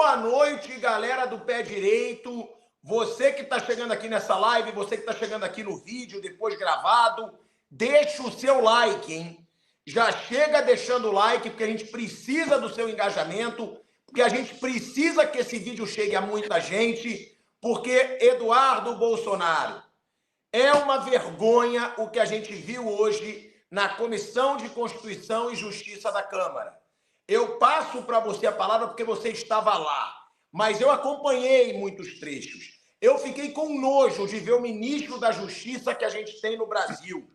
Boa noite, galera do Pé Direito. Você que está chegando aqui nessa live, você que está chegando aqui no vídeo, depois gravado, deixa o seu like, hein? Já chega deixando o like, porque a gente precisa do seu engajamento, porque a gente precisa que esse vídeo chegue a muita gente, porque Eduardo Bolsonaro, é uma vergonha o que a gente viu hoje na Comissão de Constituição e Justiça da Câmara. Eu passo para você a palavra porque você estava lá, mas eu acompanhei muitos trechos. Eu fiquei com nojo de ver o ministro da Justiça que a gente tem no Brasil.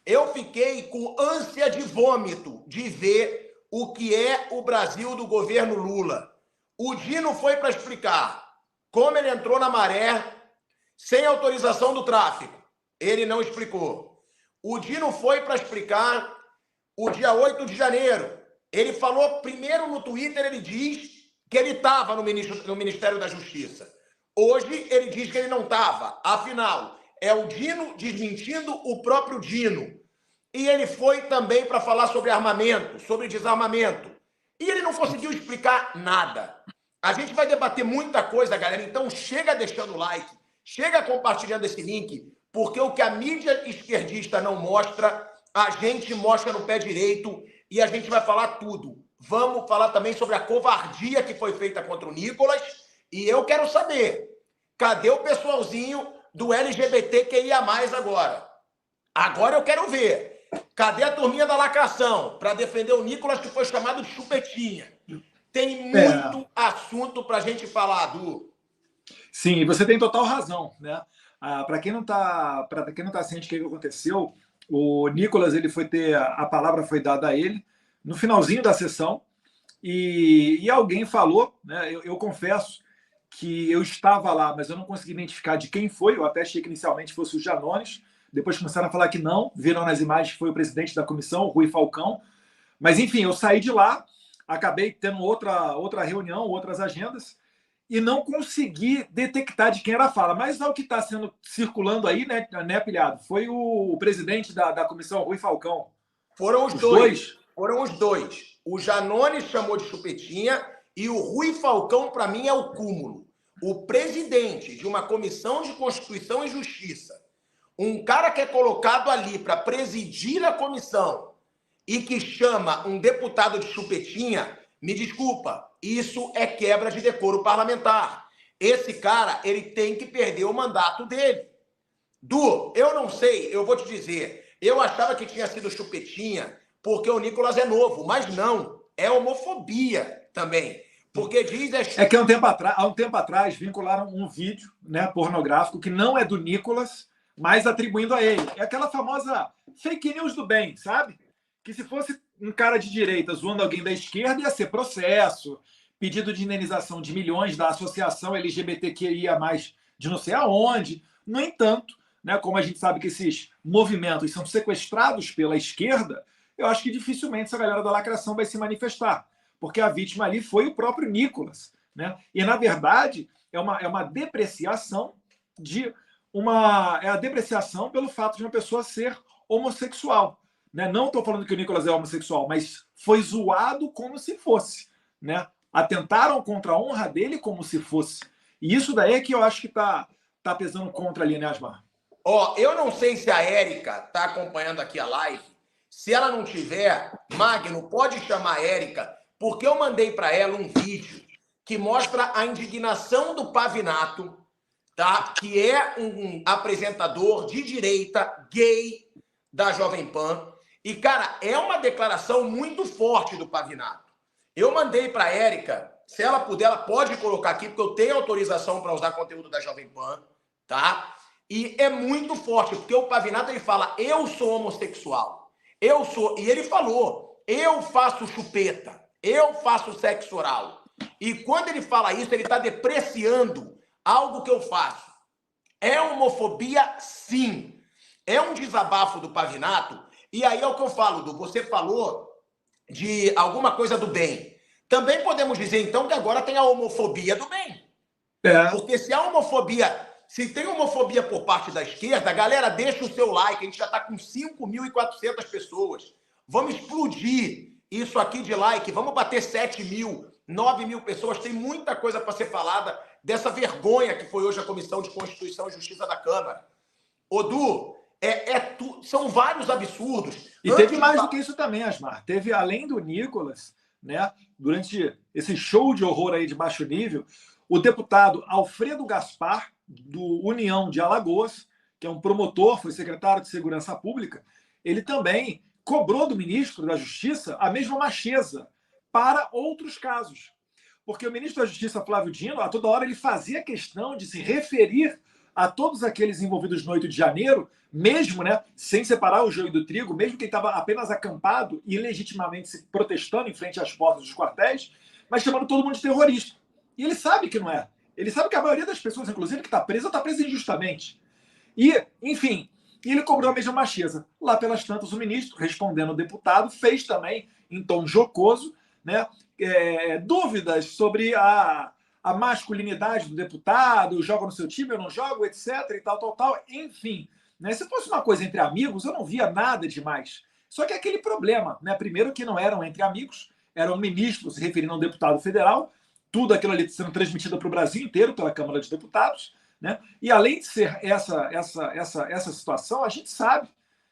Eu fiquei com ânsia de vômito de ver o que é o Brasil do governo Lula. O Dino foi para explicar como ele entrou na maré sem autorização do tráfico. Ele não explicou. O Dino foi para explicar o dia 8 de janeiro. Ele falou, primeiro no Twitter, ele diz que ele estava no Ministério da Justiça. Hoje, ele diz que ele não estava. Afinal, é o Dino desmentindo o próprio Dino. E ele foi também para falar sobre armamento, sobre desarmamento. E ele não conseguiu explicar nada. A gente vai debater muita coisa, galera. Então, chega deixando o like, chega compartilhando esse link, porque o que a mídia esquerdista não mostra, a gente mostra no Pé Direito. E a gente vai falar tudo. Vamos falar também sobre a covardia que foi feita contra o Nicolas. E eu quero saber, cadê o pessoalzinho do LGBTQIA+, agora? Agora eu quero ver. Cadê a turminha da lacração para defender o Nicolas, que foi chamado de chupetinha? Tem muito assunto para a gente falar, Du. Sim, você tem total razão, né? Para quem não tá ciente do que aconteceu, o Nicolas, ele foi ter a palavra foi dada a ele no finalzinho da sessão e alguém falou, né? Eu confesso que eu estava lá, mas eu não consegui identificar de quem foi. Eu até achei que inicialmente fosse o Janones, depois começaram a falar que não, viram nas imagens que foi o presidente da comissão, o Rui Falcão. Mas enfim, eu saí de lá, acabei tendo outra reunião, outras agendas, e não consegui detectar de quem era a fala. Mas o que está sendo circulando aí, né, Pilhado? Foi o presidente da comissão, Rui Falcão. Foram os dois. Foram os dois. O Janones chamou de chupetinha e o Rui Falcão, para mim, é o cúmulo. O presidente de uma comissão de Constituição e Justiça, um cara que é colocado ali para presidir a comissão e que chama um deputado de chupetinha, me desculpa, isso é quebra de decoro parlamentar. Esse cara, ele tem que perder o mandato dele. Du, eu não sei, eu vou te dizer, eu achava que tinha sido chupetinha porque o Nicolas é novo, mas não, é homofobia também. Porque diz... É que há um tempo atrás vincularam um vídeo, né, pornográfico que não é do Nicolas, mas atribuindo a ele. É aquela famosa fake news do bem, sabe? Que se fosse um cara de direita zoando alguém da esquerda, ia ser processo, pedido de indenização de milhões da associação LGBTQIA+, de não sei aonde. No entanto, né, como a gente sabe que esses movimentos são sequestrados pela esquerda, eu acho que dificilmente essa galera da lacração vai se manifestar, porque a vítima ali foi o próprio Nicolas, né? E, na verdade, é uma depreciação é a depreciação pelo fato de uma pessoa ser homossexual. Né? Não estou falando que o Nicolas é homossexual, mas foi zoado como se fosse. Né? Atentaram contra a honra dele como se fosse. E isso daí é que eu acho que tá pesando contra ali, né, Asmar? Ó, eu não sei se a Érica está acompanhando aqui a live. Se ela não tiver, Magno, pode chamar a Érica, porque eu mandei para ela um vídeo que mostra a indignação do Pavinato, tá? Que é um apresentador de direita gay da Jovem Pan. E, cara, é uma declaração muito forte do Pavinato. Eu mandei para a Érica, se ela puder, ela pode colocar aqui, porque eu tenho autorização para usar conteúdo da Jovem Pan, tá? E é muito forte, porque o Pavinato, ele fala, eu sou homossexual, eu sou... E ele falou, eu faço chupeta, eu faço sexo oral. E quando ele fala isso, ele está depreciando algo que eu faço. É homofobia, sim. É um desabafo do Pavinato. E aí é o que eu falo, Du. Você falou de alguma coisa do bem. Também podemos dizer, então, que agora tem a homofobia do bem. Porque se a homofobia... Se tem homofobia por parte da esquerda, galera, deixa o seu like. A gente já está com 5.400 pessoas. Vamos explodir isso aqui de like, vamos bater 7 mil, 9 mil pessoas, tem muita coisa para ser falada dessa vergonha que foi hoje a Comissão de Constituição e Justiça da Câmara. Odu, são vários absurdos. E teve mais do que isso também, Asmar. Teve, além do Nicolas, né, durante esse show de horror aí de baixo nível, o deputado Alfredo Gaspar, do União de Alagoas, que é um promotor, foi secretário de Segurança Pública, ele também cobrou do ministro da Justiça a mesma macheza para outros casos. Porque o ministro da Justiça, Flávio Dino, a toda hora ele fazia questão de se referir a todos aqueles envolvidos no 8 de janeiro, mesmo, né, sem separar o joio do trigo, mesmo quem estava apenas acampado e legitimamente se protestando em frente às portas dos quartéis, mas chamando todo mundo de terrorista. E ele sabe que não é. Ele sabe que a maioria das pessoas, inclusive, que está presa injustamente. E, enfim, ele cobrou a mesma macheza. Lá pelas tantas, o ministro, respondendo ao deputado, fez também, em tom jocoso, né, dúvidas sobre a masculinidade do deputado, joga no seu time, eu não jogo, etc. e tal. Enfim, né, se fosse uma coisa entre amigos, eu não via nada demais. Só que aquele problema, né, primeiro que não eram entre amigos, eram ministros se referindo a um deputado federal, tudo aquilo ali sendo transmitido para o Brasil inteiro pela Câmara de Deputados, né? E além de ser essa situação, a gente sabe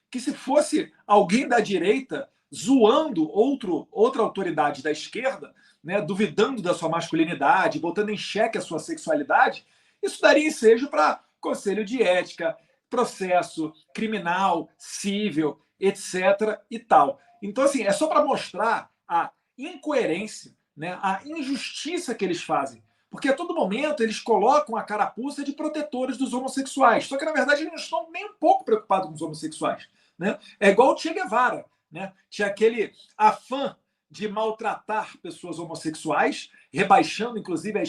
que se fosse alguém da direita zoando outra autoridade da esquerda, né, duvidando da sua masculinidade, botando em xeque a sua sexualidade, isso daria ensejo para conselho de ética, processo criminal, civil, etc. e tal. Então, assim, é só para mostrar a incoerência, né, a injustiça que eles fazem. Porque a todo momento eles colocam a carapuça de protetores dos homossexuais. Só que, na verdade, eles não estão nem um pouco preocupados com os homossexuais. Né? É igual o Che Guevara. Né? Tinha aquele afã de maltratar pessoas homossexuais, rebaixando, inclusive,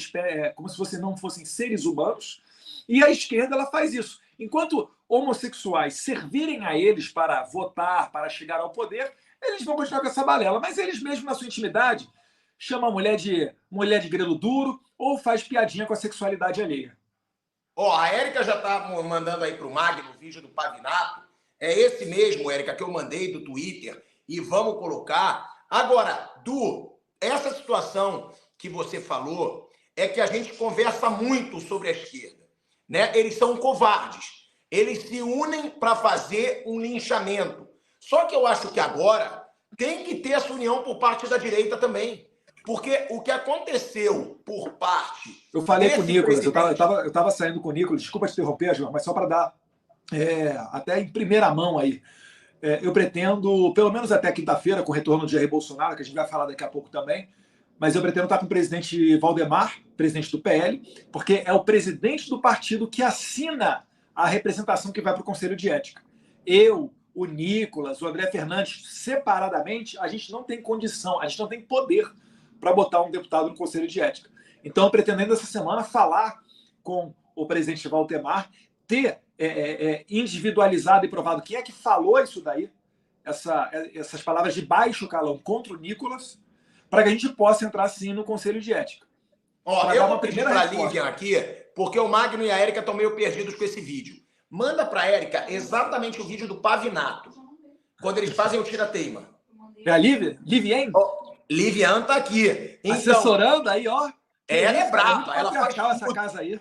como se não fossem seres humanos. E a esquerda ela faz isso. Enquanto homossexuais servirem a eles para votar, para chegar ao poder, eles vão continuar com essa balela. Mas eles mesmos, na sua intimidade, chamam a mulher de grelo duro ou faz piadinha com a sexualidade alheia. A Érica já tá mandando aí pro Magno o vídeo do Pavinato. É esse mesmo, Érica, que eu mandei do Twitter. E vamos colocar. Agora, essa situação que você falou é que a gente conversa muito sobre a esquerda. Né? Eles são covardes. Eles se unem para fazer um linchamento. Só que eu acho que agora tem que ter essa união por parte da direita também. Porque o que aconteceu por parte... Eu falei com o Nicolas, eu estava saindo com o Nicolas, desculpa te interromper, João, mas só para dar até em primeira mão aí. Eu pretendo, pelo menos até quinta-feira, com o retorno de Jair Bolsonaro, que a gente vai falar daqui a pouco também, mas eu pretendo estar com o presidente Valdemar, presidente do PL, porque é o presidente do partido que assina a representação que vai para o Conselho de Ética. Eu, o Nicolas, o André Fernandes, separadamente, a gente não tem condição, a gente não tem poder para botar um deputado no Conselho de Ética. Então, eu pretendo ainda essa semana falar com o presidente Valdemar, ter individualizado e provado quem é que falou isso daí, essas palavras de baixo calão contra o Nicolas, para que a gente possa entrar, sim, no Conselho de Ética. Eu vou pedir para a Lívia aqui, porque o Magno e a Érica estão meio perdidos com esse vídeo. Manda para a Érica exatamente o vídeo do Pavinato, quando eles fazem o tira-teima. É a Lívia? Liviane? Liviane tá aqui. Então, assessorando aí, ó. Ela é brava. Ela faz essa casa aí.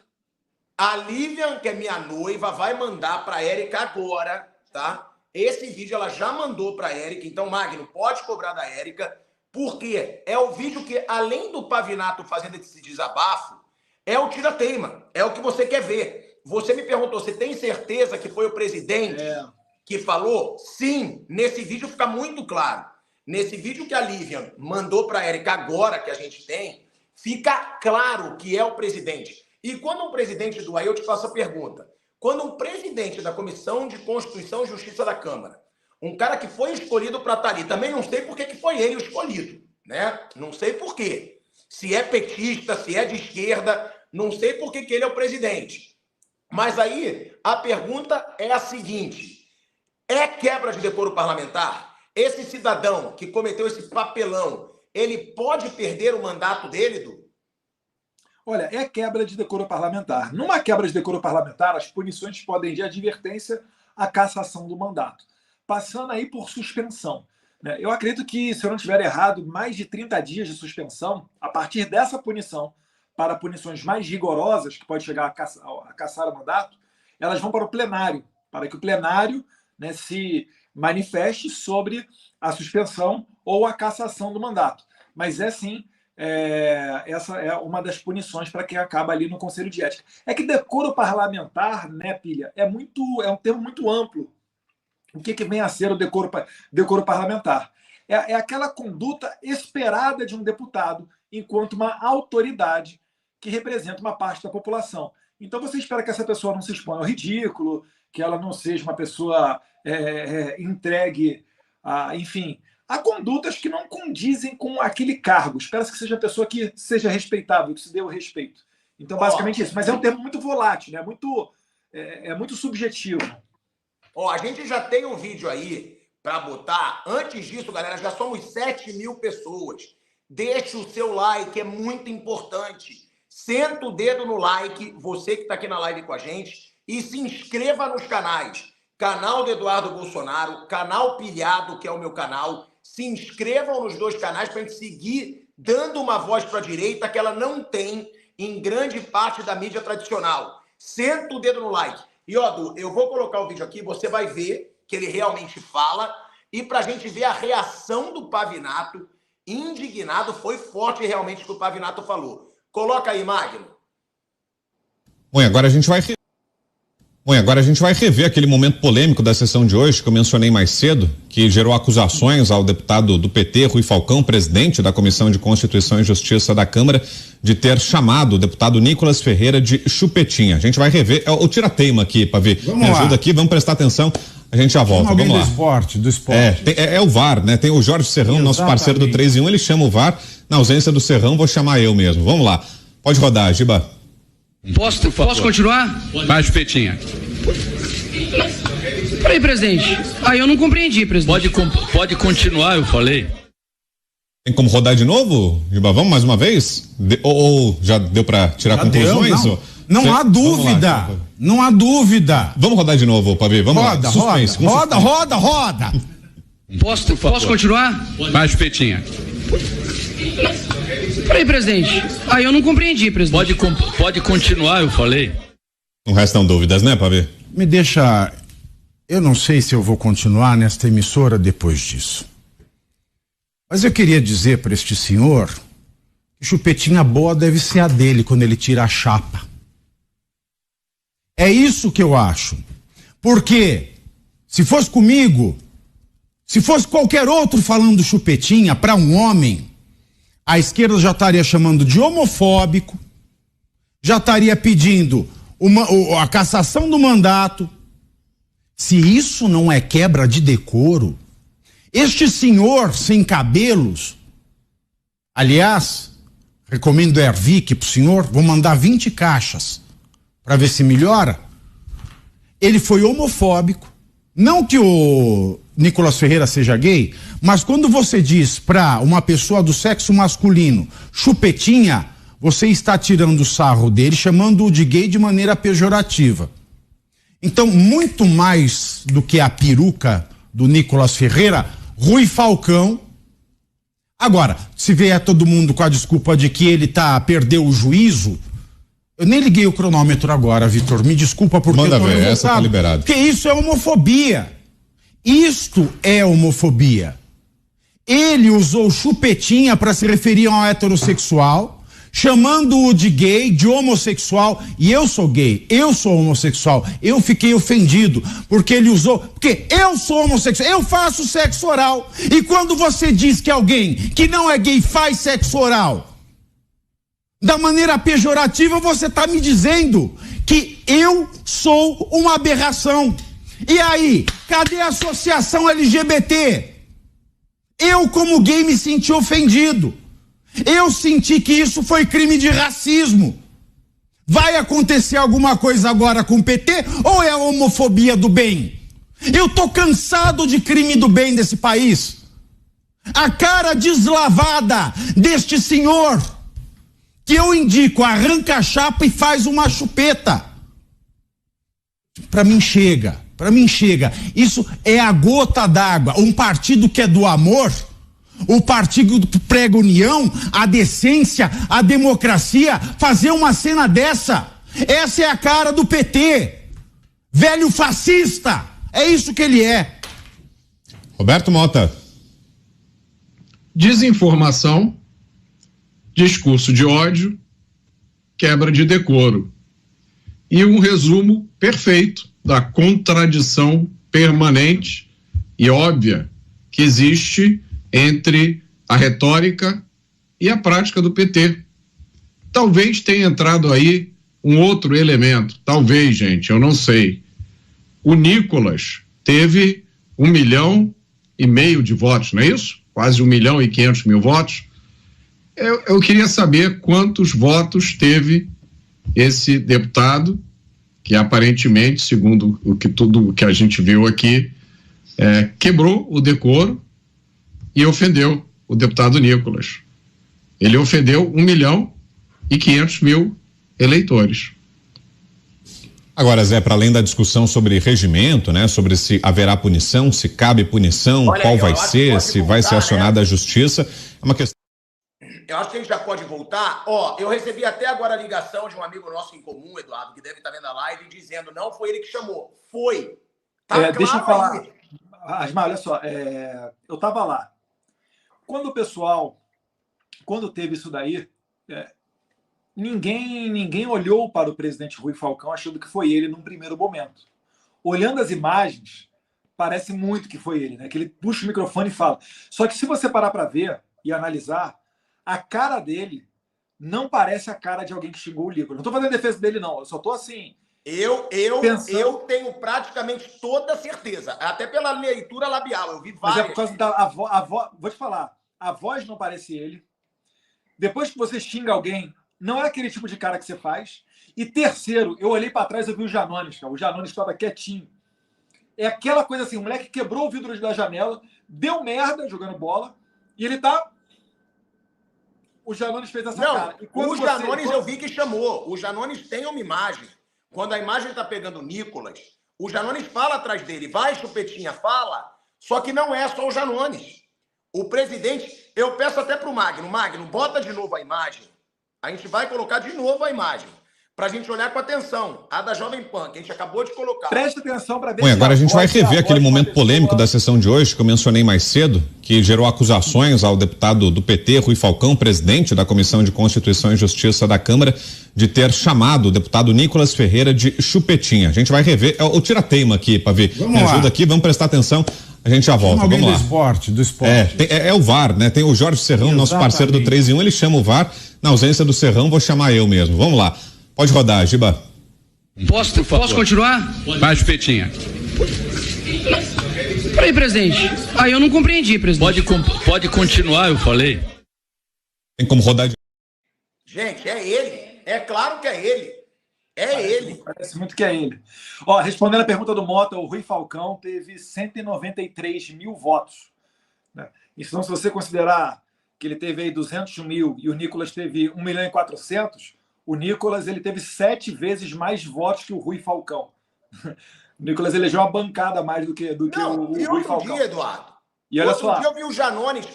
A Liviane, que é minha noiva, vai mandar para a Érica agora, tá? Esse vídeo ela já mandou para a Érica. Então, Magno, pode cobrar da Érica, porque é o vídeo que, além do Pavinato fazendo esse desabafo, é o tira-teima. É o que você quer ver. Você me perguntou, você tem certeza que foi o presidente que falou? Sim, nesse vídeo fica muito claro. Nesse vídeo que a Lívia mandou para a Érica agora, que a gente tem, fica claro que é o presidente. E quando um presidente do... Aí eu te faço a pergunta. Quando um presidente da Comissão de Constituição e Justiça da Câmara, um cara que foi escolhido para estar ali, também não sei por que foi ele o escolhido, né? Não sei por quê. Se é petista, se é de esquerda, não sei por que ele é o presidente. Mas aí a pergunta é a seguinte: é quebra de decoro parlamentar? Esse cidadão que cometeu esse papelão, ele pode perder o mandato dele, Du? Olha, é quebra de decoro parlamentar. Numa quebra de decoro parlamentar, as punições podem ir de advertência à cassação do mandato, passando aí por suspensão. né? Eu acredito que, se eu não estiver errado, mais de 30 dias de suspensão, a partir dessa punição, para punições mais rigorosas, que pode chegar a caçar o mandato, elas vão para o plenário, para que o plenário, né, se manifeste sobre a suspensão ou a cassação do mandato. Mas sim, essa é uma das punições para quem acaba ali no Conselho de Ética. É que decoro parlamentar, né, Pilha, é um termo muito amplo. O que vem a ser o decoro parlamentar? É aquela conduta esperada de um deputado enquanto uma autoridade que representa uma parte da população. Então você espera que essa pessoa não se exponha ao ridículo, que ela não seja uma pessoa entregue enfim, a condutas que não condizem com aquele cargo. Espera-se que seja uma pessoa que seja respeitável, que se dê o respeito. Então, basicamente isso. Mas é um termo muito volátil, né? Muito subjetivo. A gente já tem um vídeo aí para botar. Antes disso, galera, já somos 7.000 pessoas. Deixa o seu like, é muito importante. Senta o dedo no like, você que está aqui na live com a gente, e se inscreva nos canais. Canal do Eduardo Bolsonaro, canal Pilhado, que é o meu canal. Se inscrevam nos 2 canais para a gente seguir dando uma voz para a direita que ela não tem em grande parte da mídia tradicional. Senta o dedo no like. E, Du, eu vou colocar o vídeo aqui, você vai ver que ele realmente fala, e para a gente ver a reação do Pavinato, indignado, foi forte realmente o que o Pavinato falou. Coloca aí, Magno. Bom, agora a gente vai rever aquele momento polêmico da sessão de hoje que eu mencionei mais cedo, que gerou acusações ao deputado do PT, Rui Falcão, presidente da Comissão de Constituição e Justiça da Câmara, de ter chamado o deputado Nicolas Ferreira de chupetinha. A gente vai rever, o tira-teima aqui, Pavi. Me ajuda aqui, vamos prestar atenção, a gente já volta. Vamos lá. Do esporte. É o VAR, né? Tem o Jorge Serrão, exatamente, nosso parceiro do 3 em 1, ele chama o VAR. Na ausência do Serrão, vou chamar eu mesmo. Vamos lá. Pode rodar, Giba. Posso continuar? Vai, chupetinha. Peraí, presidente. Eu não compreendi, presidente. Pode continuar, eu falei. Tem como rodar de novo, Giba? Vamos mais uma vez? Ou já deu para tirar conclusões? Não há dúvida. Não há dúvida. Vamos rodar de novo, Pavi. Vamos lá. Suspense. Roda. Posso continuar? Vai, chupetinha. Peraí, presidente. Eu não compreendi, presidente. Pode continuar, eu falei. Não restam dúvidas, né, Pavi? Me deixa... Eu não sei se eu vou continuar nesta emissora depois disso. Mas eu queria dizer para este senhor que chupetinha boa deve ser a dele quando ele tira a chapa. É isso que eu acho. Porque se fosse comigo, se fosse qualquer outro falando chupetinha para um homem, a esquerda já estaria chamando de homofóbico, já estaria pedindo a cassação do mandato. Se isso não é quebra de decoro, este senhor sem cabelos, aliás, recomendo Ervic pro senhor, vou mandar 20 caixas para ver se melhora. Ele foi homofóbico, não que o Nicolas Ferreira seja gay, mas quando você diz para uma pessoa do sexo masculino chupetinha, você está tirando o sarro dele, chamando-o de gay de maneira pejorativa. Então, muito mais do que a peruca do Nicolas Ferreira, Rui Falcão. Agora, se vier todo mundo com a desculpa de que ele perdeu o juízo, eu nem liguei o cronômetro agora, Vitor, me desculpa porque manda eu tô ver, revoltado, essa tá liberado. porque isso é homofobia. Isto é homofobia. Ele usou chupetinha para se referir a um heterossexual, chamando-o de gay, de homossexual, e eu sou gay, eu sou homossexual. Eu fiquei ofendido porque ele usou, porque eu sou homossexual, eu faço sexo oral. E quando você diz que alguém que não é gay faz sexo oral da maneira pejorativa, você está me dizendo que eu sou uma aberração. E aí, cadê a associação LGBT? Eu, como gay, me senti ofendido. Eu senti que isso foi crime de racismo. Vai acontecer alguma coisa agora com o PT ou é a homofobia do bem? Eu tô cansado de crime do bem desse país. A cara deslavada deste senhor, que eu indico, arranca a chapa e faz uma chupeta. Pra mim chega. Para mim chega. Isso é a gota d'água. Um partido que é do amor, o partido que prega união, a decência, a democracia, fazer uma cena dessa. Essa é a cara do PT. Velho fascista. É isso que ele é. Roberto Mota. Desinformação, discurso de ódio, quebra de decoro. E um resumo perfeito da contradição permanente e óbvia que existe entre a retórica e a prática do PT. Talvez tenha entrado aí um outro elemento, talvez, gente, eu não sei. O Nicolas teve 1,5 milhão de votos, não é isso? Quase 1.500.000 votos. Eu queria saber quantos votos teve esse deputado, que aparentemente, segundo tudo que a gente viu aqui, quebrou o decoro e ofendeu o deputado Nicolas. Ele ofendeu 1.500.000 eleitores. Agora, Zé, para além da discussão sobre regimento, né, sobre se haverá punição, se cabe punição, olha qual aí, vai ser, se voltar, vai ser acionada né? a justiça, é uma questão. Eu acho que a gente já pode voltar. Eu recebi até agora a ligação de um amigo nosso em comum, Eduardo, que deve estar vendo a live, dizendo, não foi ele que chamou. Foi. Tá claro. Deixa eu falar. Aí. Asmar, olha só, eu estava lá. Quando teve isso daí, ninguém olhou para o presidente Rui Falcão achando que foi ele num primeiro momento. Olhando as imagens, parece muito que foi ele, né? Que ele puxa o microfone e fala. Só que se você parar para ver e analisar, a cara dele não parece a cara de alguém que xingou o Nicolas. Não estou fazendo defesa dele, não. Eu só estou assim... Eu tenho praticamente toda a certeza. Até pela leitura labial. Eu vi várias. Mas é por causa da voz. Vou te falar. A voz não parece ele. Depois que você xinga alguém, não é aquele tipo de cara que você faz. E terceiro, eu olhei para trás e vi o Janones, cara. O Janones estava quietinho. É aquela coisa assim, o moleque quebrou o vidro da janela, deu merda jogando bola, e ele tá... O Janones fez essa cara. E o Janones eu vi que chamou. O Janones tem uma imagem. Quando a imagem tá pegando o Nicolas, o Janones fala atrás dele. Vai, Chupetinha, fala. Só que não é só o Janones. O presidente... Eu peço até pro Magno. Magno, bota de novo a imagem. A gente vai colocar de novo a imagem. Pra gente olhar com atenção. A da Jovem Pan, que a gente acabou de colocar. Presta atenção para ver. Bom, agora a gente vai rever aquele momento polêmico da sessão de hoje que eu mencionei mais cedo, que gerou acusações ao deputado do PT, Rui Falcão, presidente da Comissão de Constituição e Justiça da Câmara, de ter chamado o deputado Nicolas Ferreira de chupetinha. A gente vai rever. O tira-teima aqui, Pavi. Me ajuda aqui, vamos prestar atenção. A gente já volta. Vamos lá. Do esporte. É o VAR, né? Tem o Jorge Serrão, nosso parceiro do 3 em 1, ele chama o VAR. Na ausência do Serrão, vou chamar eu mesmo. Vamos lá. Pode rodar, Giba. Posso continuar? Vai, Chupetinha. Peraí, presidente. Aí eu não compreendi, presidente. Pode continuar, eu falei. Tem como rodar de... Gente, é ele. É claro que é ele. Parece muito que é ele. Respondendo a pergunta do Mota, o Rui Falcão teve 193 mil votos. Né? Então, se você considerar que ele teve aí 200 mil e o Nicolas teve 1.400.000, o Nicolas ele teve 7 vezes mais votos que o Rui Falcão. O Nicolas elegeu uma bancada mais do que o Rui Falcão. Dia, Eduardo. E olha só. Outro dia eu vi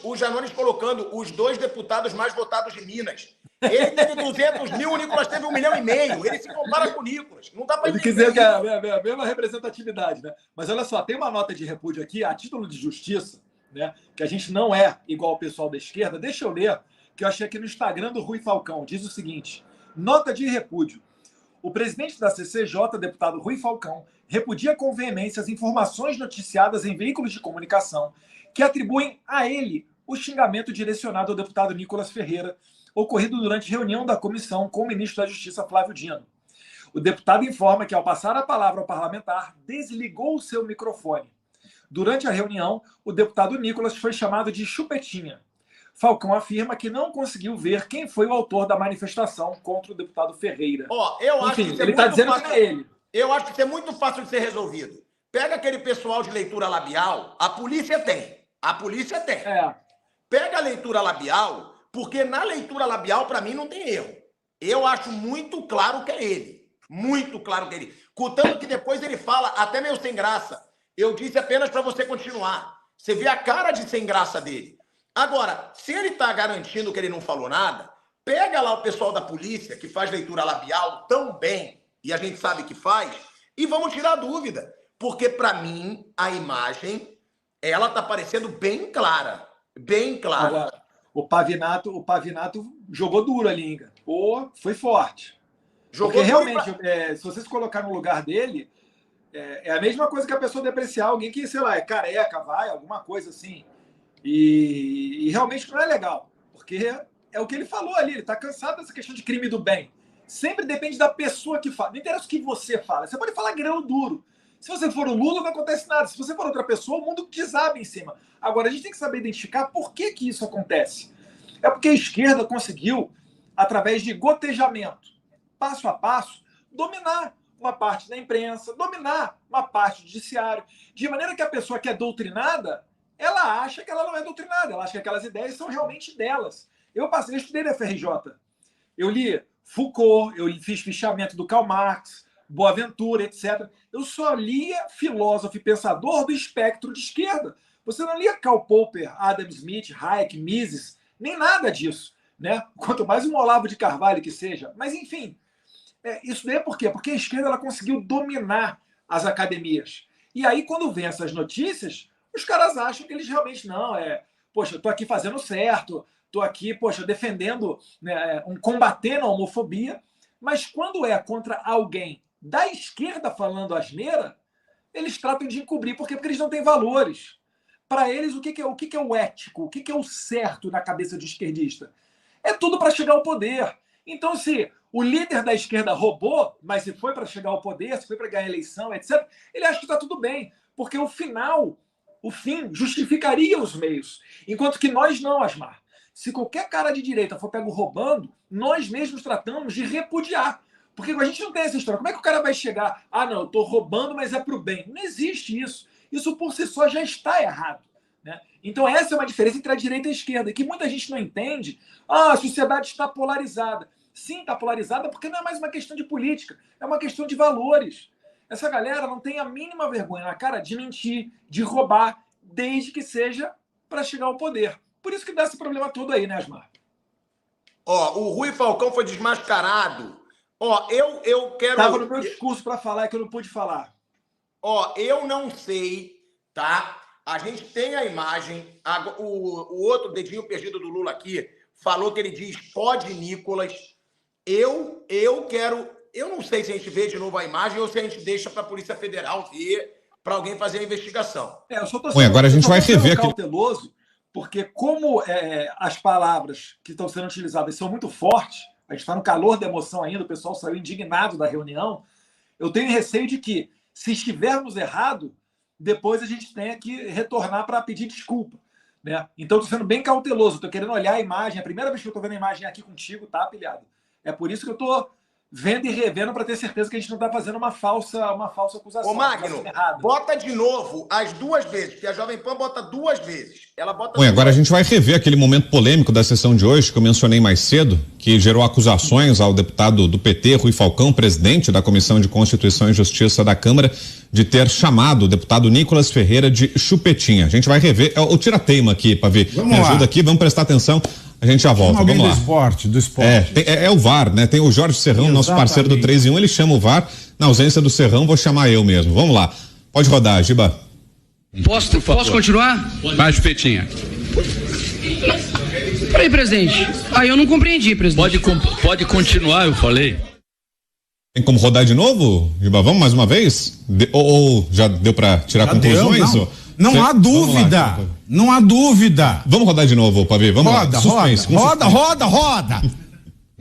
o Janones colocando os 2 deputados mais votados de Minas. Ele teve 200 mil, o Nicolas teve 1,5 milhão. Ele se compara com o Nicolas. Não dá para entender. Ele quer dizer que é a mesma representatividade, né? Mas olha só, tem uma nota de repúdio aqui, a título de justiça, né? Que a gente não é igual ao pessoal da esquerda. Deixa eu ler, que eu achei aqui no Instagram do Rui Falcão. Diz o seguinte: nota de repúdio. O presidente da CCJ, deputado Rui Falcão, repudia com veemência as informações noticiadas em veículos de comunicação que atribuem a ele o xingamento direcionado ao deputado Nicolas Ferreira, ocorrido durante reunião da comissão com o ministro da Justiça, Flávio Dino. O deputado informa que, ao passar a palavra ao parlamentar, desligou o seu microfone. Durante a reunião, o deputado Nicolas foi chamado de chupetinha. Falcão afirma que não conseguiu ver quem foi o autor da manifestação contra o deputado Ferreira. Enfim, ele está dizendo que é ele. Eu acho que isso é muito fácil de ser resolvido. Pega aquele pessoal de leitura labial, a polícia tem. Pega a leitura labial, porque na leitura labial, para mim, não tem erro. Eu acho muito claro que é ele. Muito claro dele. Contanto que depois ele fala, até meio sem graça. Eu disse apenas para você continuar. Você vê a cara de sem graça dele. Agora, se ele está garantindo que ele não falou nada, pega lá o pessoal da polícia, que faz leitura labial tão bem, e a gente sabe que faz, e vamos tirar a dúvida. Porque, para mim, a imagem, ela está parecendo bem clara. Bem clara. Agora, o Pavinato jogou duro ali, Inga. Pô, foi forte. Jogou porque realmente, se você se colocar no lugar dele, é a mesma coisa que a pessoa depreciar alguém que, sei lá, é careca, vai, alguma coisa assim. E realmente não é legal. Porque é o que ele falou ali, ele está cansado dessa questão de crime do bem. Sempre depende da pessoa que fala. Não interessa o que você fala. Você pode falar grão duro. Se você for o Lula, não acontece nada. Se você for outra pessoa, o mundo desaba em cima. Agora, a gente tem que saber identificar por que isso acontece. É porque a esquerda conseguiu, através de gotejamento, passo a passo, dominar uma parte da imprensa, dominar uma parte do judiciário, de maneira que a pessoa que é doutrinada, ela acha que ela não é doutrinada, ela acha que aquelas ideias são realmente delas. Eu estudei na FRJ, eu li Foucault, eu fiz fichamento do Karl Marx, Boaventura, etc. Eu só lia filósofo e pensador do espectro de esquerda. Você não lia Karl Popper, Adam Smith, Hayek, Mises, nem nada disso, né? Quanto mais um Olavo de Carvalho que seja. Mas, enfim, isso daí é por quê? Porque a esquerda ela conseguiu dominar as academias. E aí, quando vem essas notícias, os caras acham que eles realmente não, poxa, eu tô aqui fazendo certo, tô aqui, poxa, defendendo, né, combatendo a homofobia, mas quando é contra alguém da esquerda falando asneira, eles tratam de encobrir. Por quê? Porque eles não têm valores. Para eles, o que é o ético? O que é o certo na cabeça do esquerdista? É tudo para chegar ao poder. Então, se o líder da esquerda roubou, mas se foi para chegar ao poder, se foi para ganhar a eleição, etc., ele acha que está tudo bem. Porque o fim justificaria os meios. Enquanto que nós não, Asmar. Se qualquer cara de direita for pego roubando, nós mesmos tratamos de repudiar. Porque a gente não tem essa história. Como é que o cara vai chegar? Ah, não, eu estou roubando, mas é para o bem. Não existe isso. Isso por si só já está errado, né? Então essa é uma diferença entre a direita e a esquerda, que muita gente não entende. Ah, a sociedade está polarizada. Sim, está polarizada porque não é mais uma questão de política, é uma questão de valores. Essa galera não tem a mínima vergonha na cara de mentir, de roubar, desde que seja para chegar ao poder. Por isso que dá esse problema todo aí, né, Asmar? O Rui Falcão foi desmascarado. Eu quero... Estava no meu discurso para falar, que eu não pude falar. Eu não sei, tá? A gente tem a imagem, o outro dedinho perdido do Lula aqui falou que ele diz pode Nicolas. Eu não sei se a gente vê de novo a imagem ou se a gente deixa para a Polícia Federal ver, para alguém fazer a investigação. Eu só tô agora a gente vai rever aqui. Cauteloso, porque como as palavras que estão sendo utilizadas são muito fortes, a gente está no calor da emoção ainda, o pessoal saiu indignado da reunião, eu tenho receio de que, se estivermos errados, depois a gente tenha que retornar para pedir desculpa, né? Então, estou sendo bem cauteloso, estou querendo olhar a imagem, é a primeira vez que eu estou vendo a imagem aqui contigo, tá, pilhado? É por isso que eu estou vendo e revendo para ter certeza que a gente não está fazendo uma falsa acusação. Ô, Magno, bota de novo as duas vezes, porque a Jovem Pan bota duas vezes. Ela bota. Bom, agora a gente vai rever aquele momento polêmico da sessão de hoje que eu mencionei mais cedo, que gerou acusações ao deputado do PT, Rui Falcão, presidente da Comissão de Constituição e Justiça da Câmara, de ter chamado o deputado Nicolas Ferreira de chupetinha. A gente vai rever. O tira-teima aqui, Pavi. Me ajuda aqui, vamos prestar atenção. A gente já volta, vamos lá. Do esporte. É o VAR, né? Tem o Jorge Serrão, nosso parceiro do 3 em 1, ele chama o VAR. Na ausência do Serrão, vou chamar eu mesmo. Vamos lá. Pode rodar, Giba. Posso continuar? Vai, Chupetinha. Peraí, presidente. Eu não compreendi, presidente. Pode continuar, eu falei. Tem como rodar de novo, Giba? Vamos mais uma vez? Ou já deu para tirar conclusões? Não há dúvida. Não há dúvida. Vamos rodar de novo, Pavi. Vamos lá. Suspense. Roda.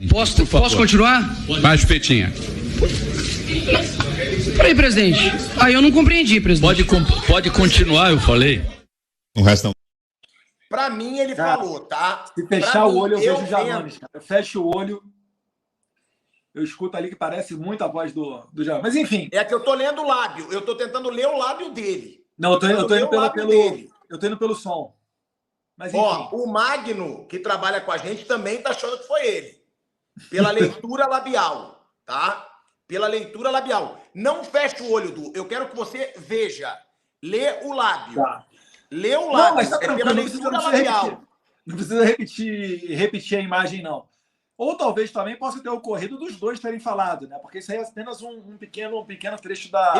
Posso continuar? Vai, Chupetinha. Peraí, presidente. Eu não compreendi, presidente. Pode continuar, eu falei. O resto não. Pra mim, ele falou, tá? Se fechar o olho, eu vejo o Janones, cara. Eu fecho o olho, eu escuto ali que parece muito a voz do Janones. Mas, enfim. É que eu tô lendo o lábio. Eu tô tentando ler o lábio dele. Não, eu tô indo pelo som. Mas, enfim. O Magno, que trabalha com a gente, também tá achando que foi ele. Pela leitura labial, tá? pela leitura labial. Não feche o olho, Du. Eu quero que você veja. Lê o lábio. Tá. Lê o lábio. Não, mas tá pela tranquilo, leitura labial. Não precisa repetir a imagem, não. Ou talvez também possa ter ocorrido dos dois terem falado, né? Porque isso aí é apenas um pequeno trecho da...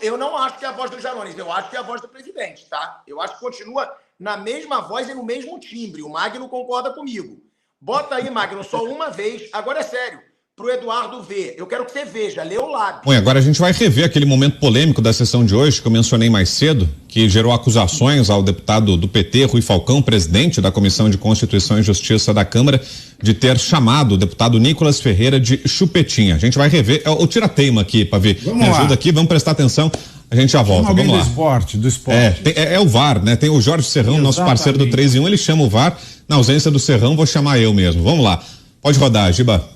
Eu não acho que é a voz do Janones, eu acho que é a voz do presidente, tá? Eu acho que continua na mesma voz e no mesmo timbre. O Magno concorda comigo. Bota aí, Magno, só uma vez. Agora é sério. Pro Eduardo ver. Eu quero que você veja, lê o lábio. Bom, e agora a gente vai rever aquele momento polêmico da sessão de hoje que eu mencionei mais cedo, que gerou acusações ao deputado do PT, Rui Falcão, presidente da Comissão de Constituição e Justiça da Câmara, de ter chamado o deputado Nicolas Ferreira de chupetinha. A gente vai rever. Eu tiro a teima aqui, Pavê. Me ajuda aqui, vamos prestar atenção. A gente já volta, vamos lá. Do esporte. É o VAR, né? Tem o Jorge Serrão, nosso parceiro do 3 em 1, ele chama o VAR. Na ausência do Serrão, vou chamar eu mesmo. Vamos lá. Pode rodar, Giba.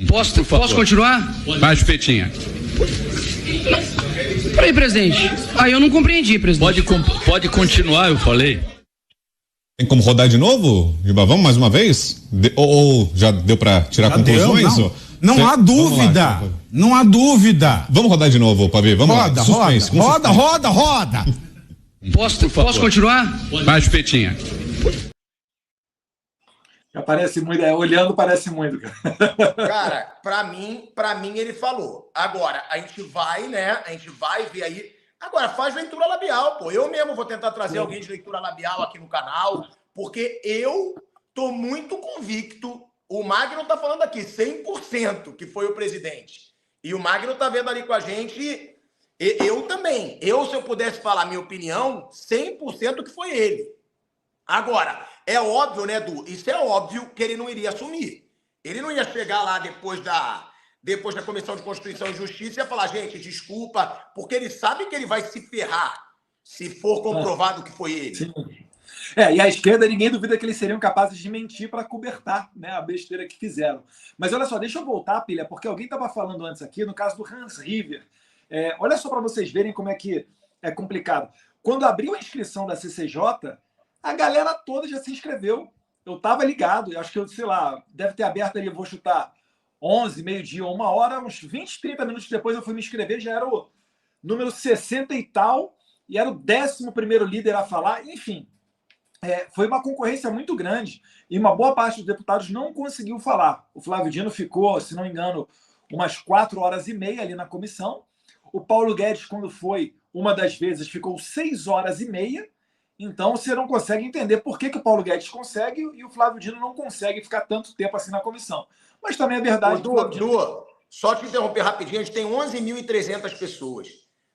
Posso continuar? Vai, Chupetinha. Peraí, presidente. Eu não compreendi, presidente. Pode continuar, eu falei. Tem como rodar de novo, Giba? Vamos mais uma vez? Ou já deu para tirar conclusões? Não há dúvida. Lá, não há dúvida. Vamos rodar de novo, Pavê. Vamos lá. Suspense, roda. Posso continuar? Vai, Chupetinha. Parece muito, olhando parece muito. Cara, pra mim ele falou. Agora, a gente vai, né? A gente vai ver aí. Agora, faz leitura labial, pô. Eu mesmo vou tentar trazer alguém de leitura labial aqui no canal, porque eu tô muito convicto. O Magno tá falando aqui 100% que foi o presidente. E o Magno tá vendo ali com a gente. Eu também. Se eu pudesse falar minha opinião, 100% que foi ele. Agora, é óbvio, né, Du? Isso é óbvio que ele não iria assumir. Ele não ia chegar lá depois da Comissão de Constituição e Justiça e ia falar, gente, desculpa, porque ele sabe que ele vai se ferrar se for comprovado que foi ele. Sim. E a esquerda, ninguém duvida que eles seriam capazes de mentir para cobertar, né, a besteira que fizeram. Mas olha só, deixa eu voltar, Pilha, porque alguém estava falando antes aqui, no caso do Hans River. Olha só para vocês verem como é que é complicado. Quando abriu a inscrição da CCJ, a galera toda já se inscreveu. Eu estava ligado, eu acho que, sei lá, deve ter aberto ali, eu vou chutar 11, meio-dia, 1h, uns 20, 30 minutos depois eu fui me inscrever, já era o número 60 e tal, e era o 11º líder a falar, enfim. Foi uma concorrência muito grande e uma boa parte dos deputados não conseguiu falar. O Flávio Dino ficou, se não me engano, umas 4h30 ali na comissão. O Paulo Guedes, quando foi, uma das vezes, ficou 6h30. Então, você não consegue entender por que o Paulo Guedes consegue e o Flávio Dino não consegue ficar tanto tempo assim na comissão. Mas também é verdade... Du, só te interromper rapidinho, a gente tem 11.300 pessoas.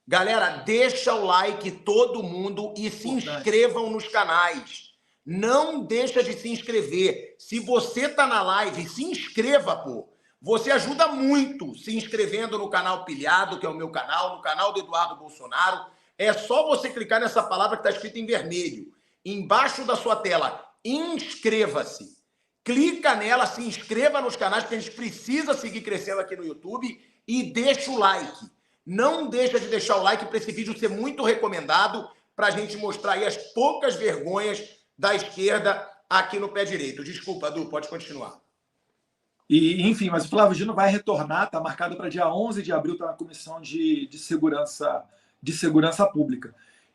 Galera, deixa o like todo mundo e se inscrevam nos canais. Não deixa de se inscrever. Se você tá na live, se inscreva, pô. Você ajuda muito se inscrevendo no canal Pilhado, que é o meu canal, no canal do Eduardo Bolsonaro. É só você clicar nessa palavra que está escrita em vermelho. Embaixo da sua tela, inscreva-se. Clica nela, se inscreva nos canais, porque a gente precisa seguir crescendo aqui no YouTube. E deixa o like. Não deixa de deixar o like para esse vídeo ser muito recomendado, para a gente mostrar aí as poucas vergonhas da esquerda aqui no pé direito. Desculpa, Du, pode continuar. Enfim, mas o Flávio Dino vai retornar, está marcado para dia 11 de abril, está na Comissão de Segurança Pública.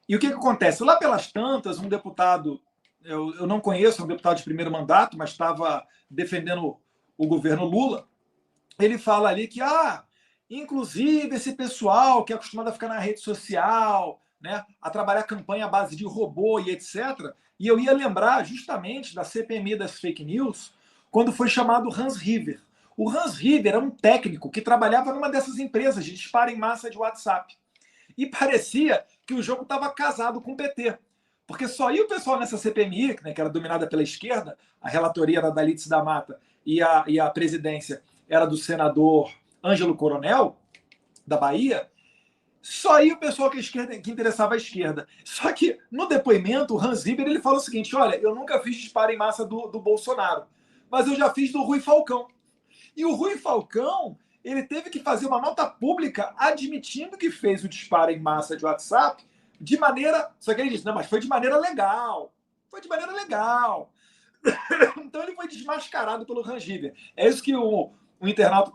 E o que acontece? Lá pelas tantas, um deputado, eu não conheço, um deputado de primeiro mandato, mas estava defendendo o governo Lula, ele fala ali que, inclusive, esse pessoal que é acostumado a ficar na rede social, né, a trabalhar campanha à base de robô e etc., e eu ia lembrar justamente da CPMI das fake news, quando foi chamado Hans River. O Hans River era um técnico que trabalhava numa dessas empresas de disparo em massa de WhatsApp. E parecia que o jogo estava casado com o PT. Porque só ia o pessoal nessa CPMI, né, que era dominada pela esquerda, a relatoria era da Lídice da Mata e a presidência era do senador Ângelo Coronel, da Bahia, só ia o pessoal que interessava a esquerda. Só que, no depoimento, o Hans River ele fala o seguinte, olha, eu nunca fiz disparo em massa do Bolsonaro, mas eu já fiz do Rui Falcão. E o Rui Falcão, ele teve que fazer uma nota pública admitindo que fez o disparo em massa de WhatsApp de maneira... Só que ele disse, não, mas foi de maneira legal. Foi de maneira legal. Então ele foi desmascarado pelo Hans River. É isso que o internauta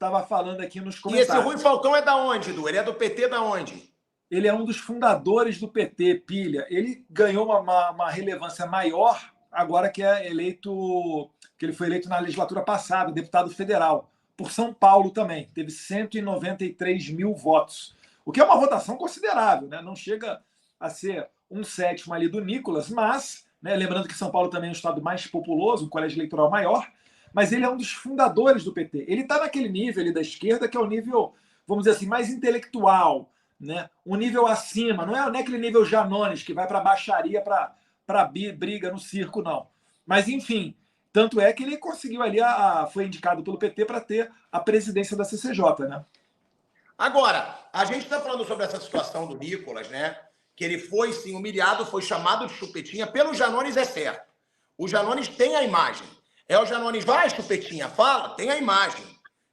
estava falando aqui nos E comentários. esse Rui Falcão é da onde, Edu? Ele é do PT da onde? Ele é um dos fundadores do PT, Pilha. Ele ganhou uma relevância maior agora que é eleito, que ele foi eleito na legislatura passada, deputado federal, por São Paulo também. Teve 193 mil votos, o que é uma votação considerável, né? Não chega a ser 1/7 ali do Nicolas, mas, né, lembrando que São Paulo também é um estado mais populoso, um colégio eleitoral maior, mas ele é um dos fundadores do PT. Ele está naquele nível ali da esquerda que é o nível, vamos dizer assim, mais intelectual, né? Um nível acima, não é aquele nível Janones que vai para baixaria para briga no circo, não. Mas, enfim, tanto é que ele conseguiu ali, foi indicado pelo PT para ter a presidência da CCJ, né? Agora, a gente está falando sobre essa situação do Nicolas, né? Que ele foi, sim, humilhado, foi chamado de chupetinha. Pelo Janones é certo. O Janones tem a imagem. O Janones, vai, chupetinha, fala, tem a imagem.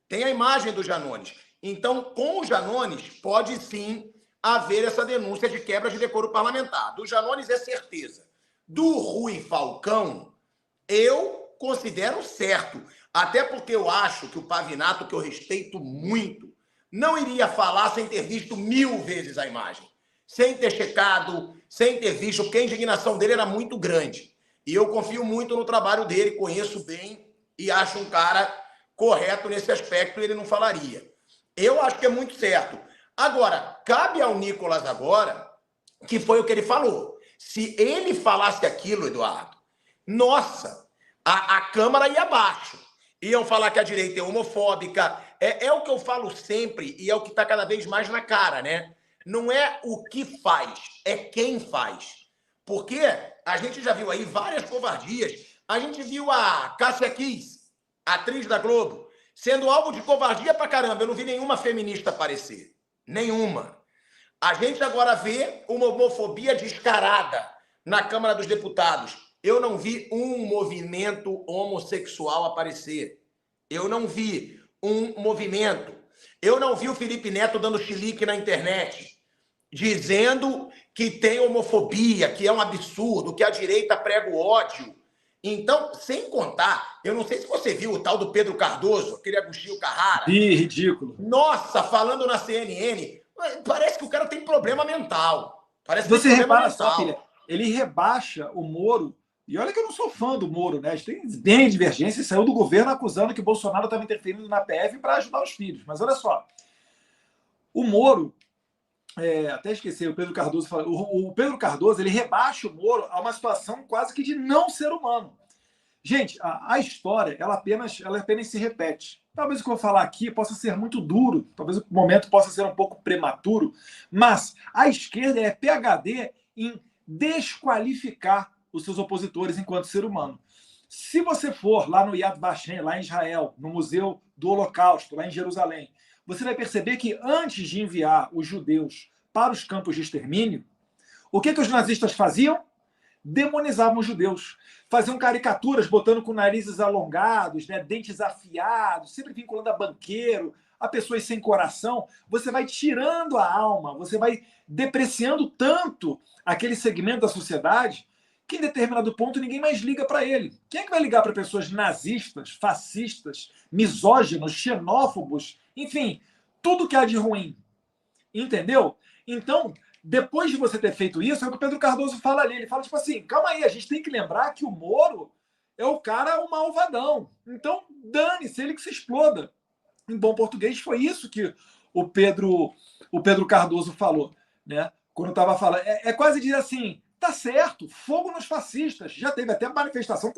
Tem a imagem do Janones. Então, com o Janones, pode sim haver essa denúncia de quebra de decoro parlamentar. Do Janones é certeza. Do Rui Falcão, eu considero certo. Até porque eu acho que o Pavinato, que eu respeito muito, não iria falar sem ter visto 1000 vezes a imagem. Sem ter checado, sem ter visto, porque a indignação dele era muito grande. E eu confio muito no trabalho dele, conheço bem e acho um cara correto nesse aspecto, ele não falaria. Eu acho que é muito certo. Agora, cabe ao Nicolas agora, que foi o que ele falou. Se ele falasse aquilo, Eduardo, nossa, a Câmara ia abaixo. Iam falar que a direita é homofóbica. É o que eu falo sempre e é o que está cada vez mais na cara, né? Não é o que faz, é quem faz. Porque a gente já viu aí várias covardias. A gente viu a Cássia Kiss, atriz da Globo, sendo alvo de covardia pra caramba. Eu não vi nenhuma feminista aparecer. Nenhuma. A gente agora vê uma homofobia descarada na Câmara dos Deputados. Eu não vi um movimento homossexual aparecer. Eu não vi um movimento. Eu não vi o Felipe Neto dando chilique na internet, dizendo que tem homofobia, que é um absurdo, que a direita prega o ódio. Então, sem contar, eu não sei se você viu o tal do Pedro Cardoso, aquele Agostinho Carrara. Ih, ridículo. Nossa, falando na CNN, parece que o cara tem problema mental. Parece que Você tem problema repara só, mental. filha, ele rebaixa o Moro, e olha que eu não sou fã do Moro, né? A gente tem bem divergência, e saiu do governo acusando que Bolsonaro estava interferindo na PF para ajudar os filhos. Mas olha só, o Moro, até esqueci, o Pedro Cardoso falou, o Pedro Cardoso, ele rebaixa o Moro a uma situação quase que de não ser humano. Gente, a história, ela apenas se repete. Talvez o que eu vou falar aqui possa ser muito duro, talvez o momento possa ser um pouco prematuro, mas a esquerda é PhD em desqualificar os seus opositores enquanto ser humano. Se você for lá no Yad Vashem, lá em Israel, no Museu do Holocausto, lá em Jerusalém, você vai perceber que antes de enviar os judeus para os campos de extermínio, o que os nazistas faziam? Demonizavam os judeus. Faziam caricaturas botando com narizes alongados, né, dentes afiados, sempre vinculando a banqueiro, a pessoas sem coração. Você vai tirando a alma, você vai depreciando tanto aquele segmento da sociedade que em determinado ponto ninguém mais liga para ele. Quem é que vai ligar para pessoas nazistas, fascistas, misóginos, xenófobos, enfim, tudo que há de ruim? Entendeu? Então, depois de você ter feito isso, é o que o Pedro Cardoso fala ali. Ele fala tipo assim, calma aí, a gente tem que lembrar que o Moro é o cara, o malvadão. Então, dane-se, ele que se exploda. Em bom português, foi isso que o Pedro Cardoso falou, né? Quando estava falando. É quase dizer assim, tá certo, fogo nos fascistas. Já teve até manifestação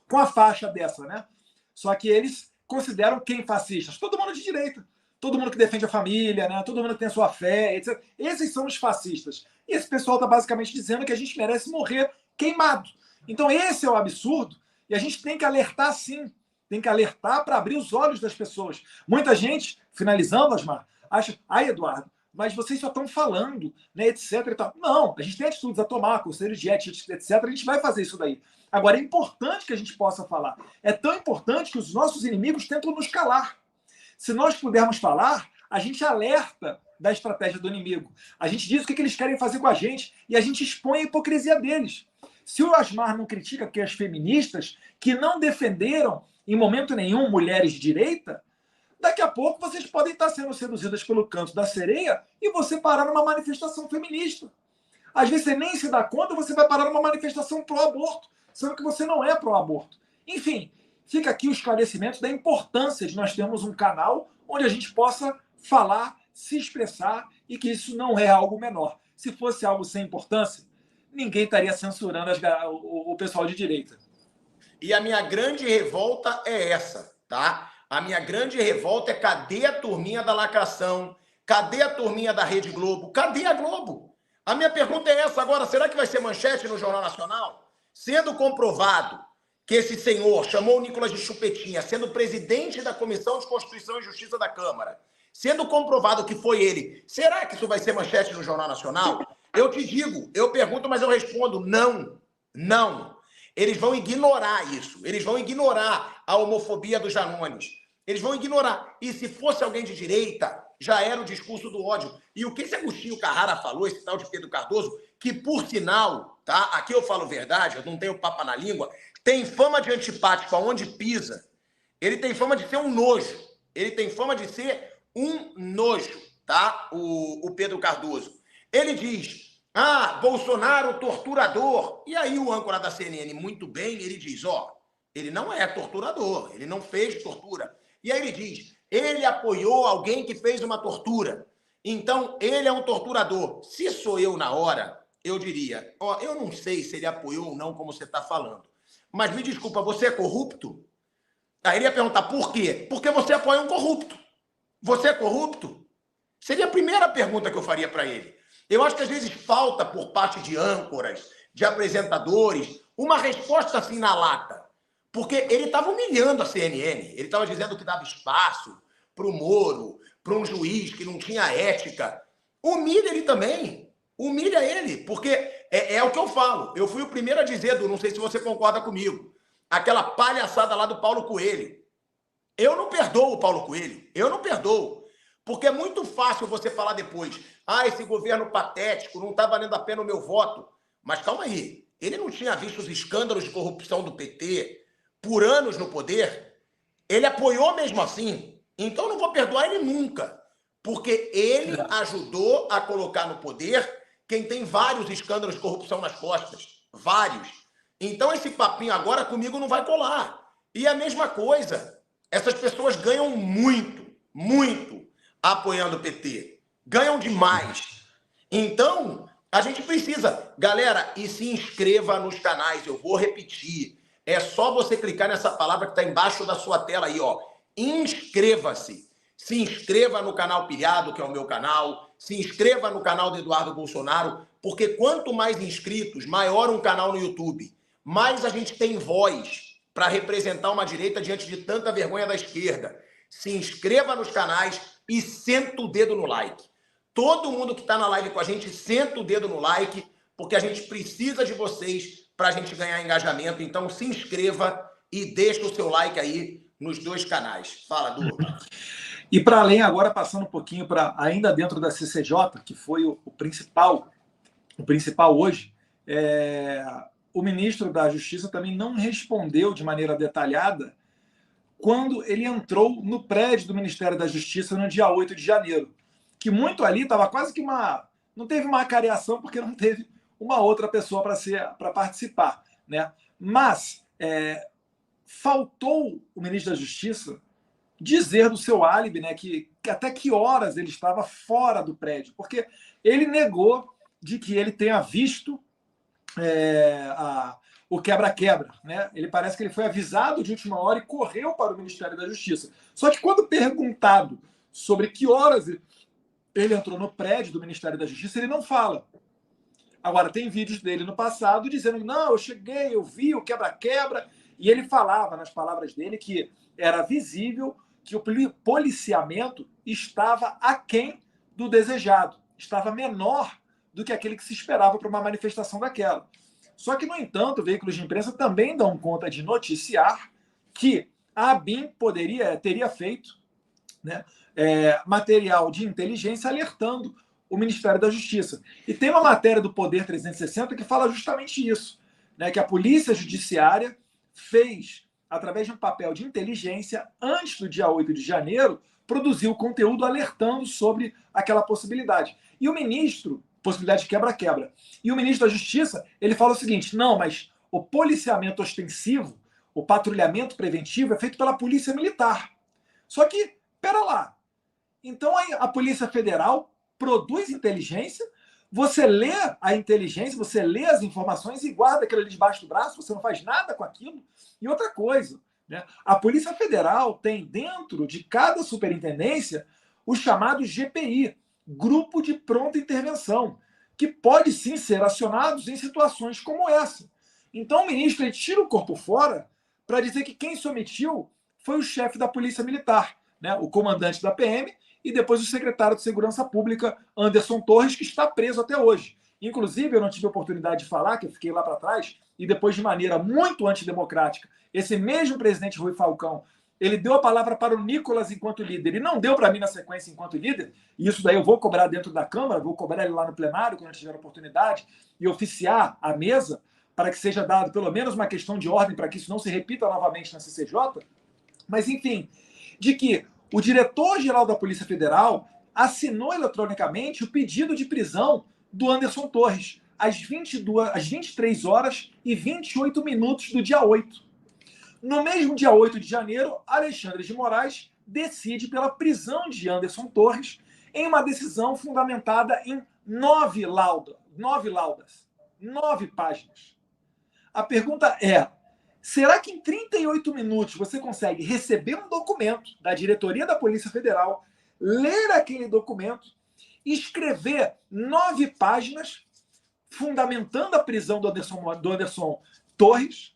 com a faixa dessa, né? Só que eles consideram quem fascistas? Todo mundo de direita. Todo mundo que defende a família, né? Todo mundo que tem a sua fé, etc. Esses são os fascistas. E esse pessoal está basicamente dizendo que a gente merece morrer queimado. Então esse é o absurdo e a gente tem que alertar sim. Tem que alertar para abrir os olhos das pessoas. Muita gente, finalizando, Asmar, acha, Eduardo, mas vocês só estão falando, né, etc. E tal. Não, a gente tem atitudes a tomar, conselhos de ética, etc. A gente vai fazer isso daí. Agora, é importante que a gente possa falar. É tão importante que os nossos inimigos tentam nos calar. Se nós pudermos falar, a gente alerta da estratégia do inimigo. A gente diz o que eles querem fazer com a gente e a gente expõe a hipocrisia deles. Se o Asmar não critica que as feministas que não defenderam em momento nenhum mulheres de direita, Daqui a pouco vocês podem estar sendo seduzidas pelo canto da sereia e você parar numa manifestação feminista. Às vezes você nem se dá conta, você vai parar numa manifestação pró-aborto, sendo que você não é pró-aborto. Enfim, fica aqui o esclarecimento da importância de nós termos um canal onde a gente possa falar, se expressar e que isso não é algo menor. Se fosse algo sem importância, ninguém estaria censurando o pessoal de direita. E a minha grande revolta é essa, tá? A minha grande revolta é cadê a turminha da lacração? Cadê a turminha da Rede Globo? Cadê a Globo? A minha pergunta é essa agora, será que vai ser manchete no Jornal Nacional? Sendo comprovado que esse senhor chamou o Nicolas de chupetinha, sendo presidente da Comissão de Constituição e Justiça da Câmara, sendo comprovado que foi ele, será que isso vai ser manchete no Jornal Nacional? Eu te digo, eu pergunto, mas eu respondo, não, não. Eles vão ignorar isso, eles vão ignorar a homofobia dos Janones, eles vão ignorar. E se fosse alguém de direita, já era o discurso do ódio. E o que esse Agostinho Carrara falou, esse tal de Pedro Cardoso, que por sinal, tá? Aqui eu falo verdade, eu não tenho papo na língua, tem fama de antipático aonde pisa. Ele tem fama de ser um nojo. Ele tem fama de ser um nojo, tá? O Pedro Cardoso. Ele diz, Bolsonaro torturador. E aí o âncora da CNN, muito bem, ele diz, ele não é torturador, ele não fez tortura. E aí ele diz, ele apoiou alguém que fez uma tortura. Então, ele é um torturador. Se sou eu na hora, eu diria, eu não sei se ele apoiou ou não, como você está falando. Mas me desculpa, você é corrupto? Aí ele ia perguntar, por quê? Porque você apoia um corrupto. Você é corrupto? Seria a primeira pergunta que eu faria para ele. Eu acho que às vezes falta, por parte de âncoras, de apresentadores, uma resposta assim na lata. Porque ele estava humilhando a CNN. Ele estava dizendo que dava espaço para o Moro, para um juiz que não tinha ética. Humilha ele também. Humilha ele. Porque é o que eu falo. Eu fui o primeiro a dizer, não sei se você concorda comigo, aquela palhaçada lá do Paulo Coelho. Eu não perdoo o Paulo Coelho. Eu não perdoo. Porque é muito fácil você falar depois, esse governo patético, não está valendo a pena o meu voto. Mas calma aí. Ele não tinha visto os escândalos de corrupção do PT por anos no poder? Ele apoiou mesmo assim. Então não vou perdoar ele nunca. Porque ele ajudou a colocar no poder quem tem vários escândalos de corrupção nas costas. Vários. Então esse papinho agora comigo não vai colar. E a mesma coisa. Essas pessoas ganham muito, muito apoiando o PT. Ganham demais. Então, a gente precisa. Galera, e se inscreva nos canais. Eu vou repetir. É só você clicar nessa palavra que está embaixo da sua tela aí, Inscreva-se. Se inscreva no canal Pilhado, que é o meu canal. Se inscreva no canal do Eduardo Bolsonaro, porque quanto mais inscritos, maior um canal no YouTube. Mais a gente tem voz para representar uma direita diante de tanta vergonha da esquerda. Se inscreva nos canais e senta o dedo no like. Todo mundo que está na live com a gente, senta o dedo no like, porque a gente precisa de vocês para a gente ganhar engajamento. Então, se inscreva e deixa o seu like aí nos dois canais. Fala, Du. E para além, agora passando um pouquinho para ainda dentro da CCJ, que foi o principal hoje, o ministro da Justiça também não respondeu de maneira detalhada quando ele entrou no prédio do Ministério da Justiça no dia 8 de janeiro. Que muito ali estava quase que não teve uma acareação, porque não teve uma outra pessoa para participar, né? Mas faltou o ministro da Justiça dizer do seu álibi, né, que até que horas ele estava fora do prédio, porque ele negou de que ele tenha visto o quebra-quebra, né? Ele parece que ele foi avisado de última hora e correu para o Ministério da Justiça. Só que quando perguntado sobre que horas ele entrou no prédio do Ministério da Justiça, ele não fala. Agora, tem vídeos dele no passado dizendo, não, eu cheguei, eu vi o quebra-quebra, e ele falava, nas palavras dele, que era visível que o policiamento estava aquém do desejado, estava menor do que aquele que se esperava para uma manifestação daquela. Só que, no entanto, veículos de imprensa também dão conta de noticiar que a ABIN teria feito, né, material de inteligência alertando o Ministério da Justiça. E tem uma matéria do Poder 360 que fala justamente isso, né, que a Polícia Judiciária fez através de um papel de inteligência, antes do dia 8 de janeiro, produziu conteúdo alertando sobre aquela possibilidade. E o ministro, possibilidade de quebra-quebra, e o ministro da Justiça, ele fala o seguinte, não, mas o policiamento ostensivo, o patrulhamento preventivo é feito pela Polícia Militar. Só que, pera lá, então a Polícia Federal produz inteligência, você lê a inteligência, você lê as informações e guarda aquilo ali debaixo do braço, você não faz nada com aquilo. E outra coisa, né? A Polícia Federal tem dentro de cada superintendência o chamado GPI, Grupo de Pronta Intervenção, que pode sim ser acionados em situações como essa. Então o ministro ele tira o corpo fora para dizer que quem se omitiu foi o chefe da Polícia Militar, né? O comandante da PM, e depois o secretário de Segurança Pública, Anderson Torres, que está preso até hoje. Inclusive, eu não tive a oportunidade de falar, que eu fiquei lá para trás, e depois, de maneira muito antidemocrática, esse mesmo presidente Rui Falcão, ele deu a palavra para o Nicolas enquanto líder, e não deu para mim na sequência enquanto líder, e isso daí eu vou cobrar dentro da Câmara, vou cobrar ele lá no plenário, quando eu tiver a oportunidade, e oficiar a mesa, para que seja dado pelo menos uma questão de ordem, para que isso não se repita novamente na CCJ, mas, enfim, de que o diretor-geral da Polícia Federal assinou eletronicamente o pedido de prisão do Anderson Torres às 23 horas e 28 minutos do dia 8. No mesmo dia 8 de janeiro, Alexandre de Moraes decide pela prisão de Anderson Torres em uma decisão fundamentada em 9 laudas, 9 páginas. A pergunta é, será que em 38 minutos você consegue receber um documento da diretoria da Polícia Federal, ler aquele documento, escrever 9 páginas fundamentando a prisão do Anderson Torres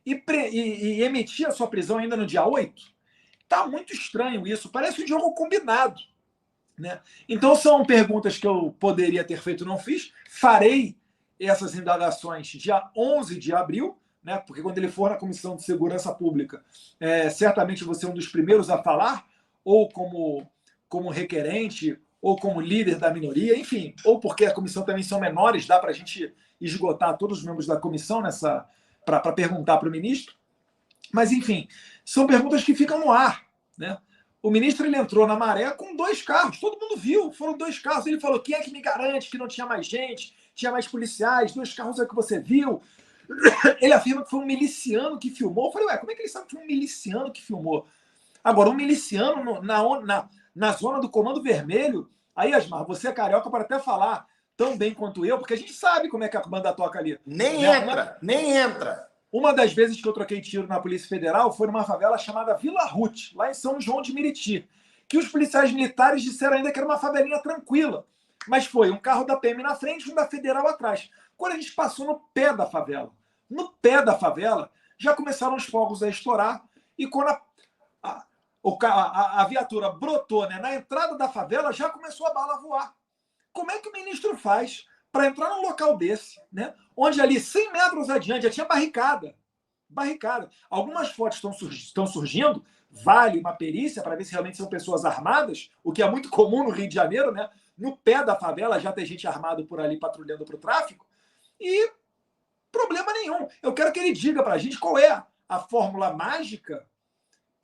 e emitir a sua prisão ainda no dia 8? Tá muito estranho isso, parece um jogo combinado, né? Então são perguntas que eu poderia ter feito e não fiz. Farei essas indagações dia 11 de abril, né? Porque quando ele for na Comissão de Segurança Pública, certamente você é um dos primeiros a falar, ou como requerente, ou como líder da minoria, enfim, ou porque a comissão também são menores, dá para a gente esgotar todos os membros da comissão para perguntar para o ministro. Mas, enfim, são perguntas que ficam no ar, né? O ministro ele entrou na Maré com 2 carros, todo mundo viu, foram 2 carros. Ele falou, quem é que me garante que não tinha mais gente, tinha mais policiais, 2 carros é o que você viu. Ele afirma que foi um miliciano que filmou. Eu falei, ué, como é que ele sabe que foi um miliciano que filmou? Agora, um miliciano na zona do Comando Vermelho, aí, Asmar, você é carioca para até falar tão bem quanto eu, porque a gente sabe como é que a banda toca ali. Nem entra. Uma das vezes que eu troquei tiro na Polícia Federal foi numa favela chamada Vila Ruth, lá em São João de Meriti, que os policiais militares disseram ainda que era uma favelinha tranquila, mas foi um carro da PM na frente e um da Federal atrás. Quando a gente passou no pé da favela, já começaram os fogos a estourar, e quando a viatura brotou, né, na entrada da favela, já começou a bala a voar. Como é que o ministro faz para entrar num local desse, né, onde ali 100 metros adiante já tinha barricada? Algumas fotos estão surgindo, vale uma perícia para ver se realmente são pessoas armadas, o que é muito comum no Rio de Janeiro, né? No pé da favela já tem gente armada por ali patrulhando para o tráfico, e problema nenhum. Eu quero que ele diga para a gente qual é a fórmula mágica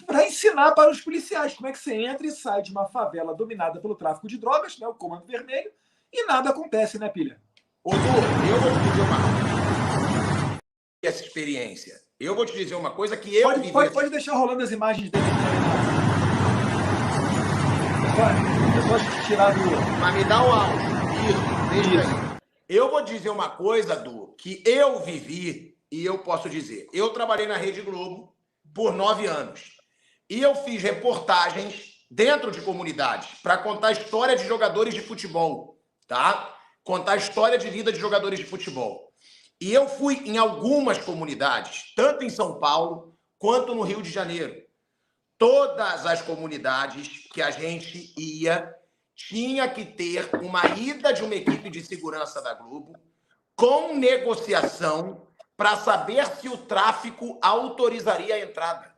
para ensinar para os policiais como é que você entra e sai de uma favela dominada pelo tráfico de drogas, né, o Comando Vermelho, e nada acontece, né, Pilha? Ô, Du, eu vou te dizer essa experiência. Eu vou te dizer uma coisa que eu vivi. Pode deixar rolando as imagens dele. Depois de tirar do... Mas me dá o áudio. Isso, deixa aí. Eu vou dizer uma coisa, Du, que eu vivi e eu posso dizer. Eu trabalhei na Rede Globo por 9 anos. E eu fiz reportagens dentro de comunidades para contar a história de jogadores de futebol, tá? Contar a história de vida de jogadores de futebol. E eu fui em algumas comunidades, tanto em São Paulo quanto no Rio de Janeiro. Todas as comunidades que a gente ia, tinha que ter uma ida de uma equipe de segurança da Globo com negociação para saber se o tráfico autorizaria a entrada.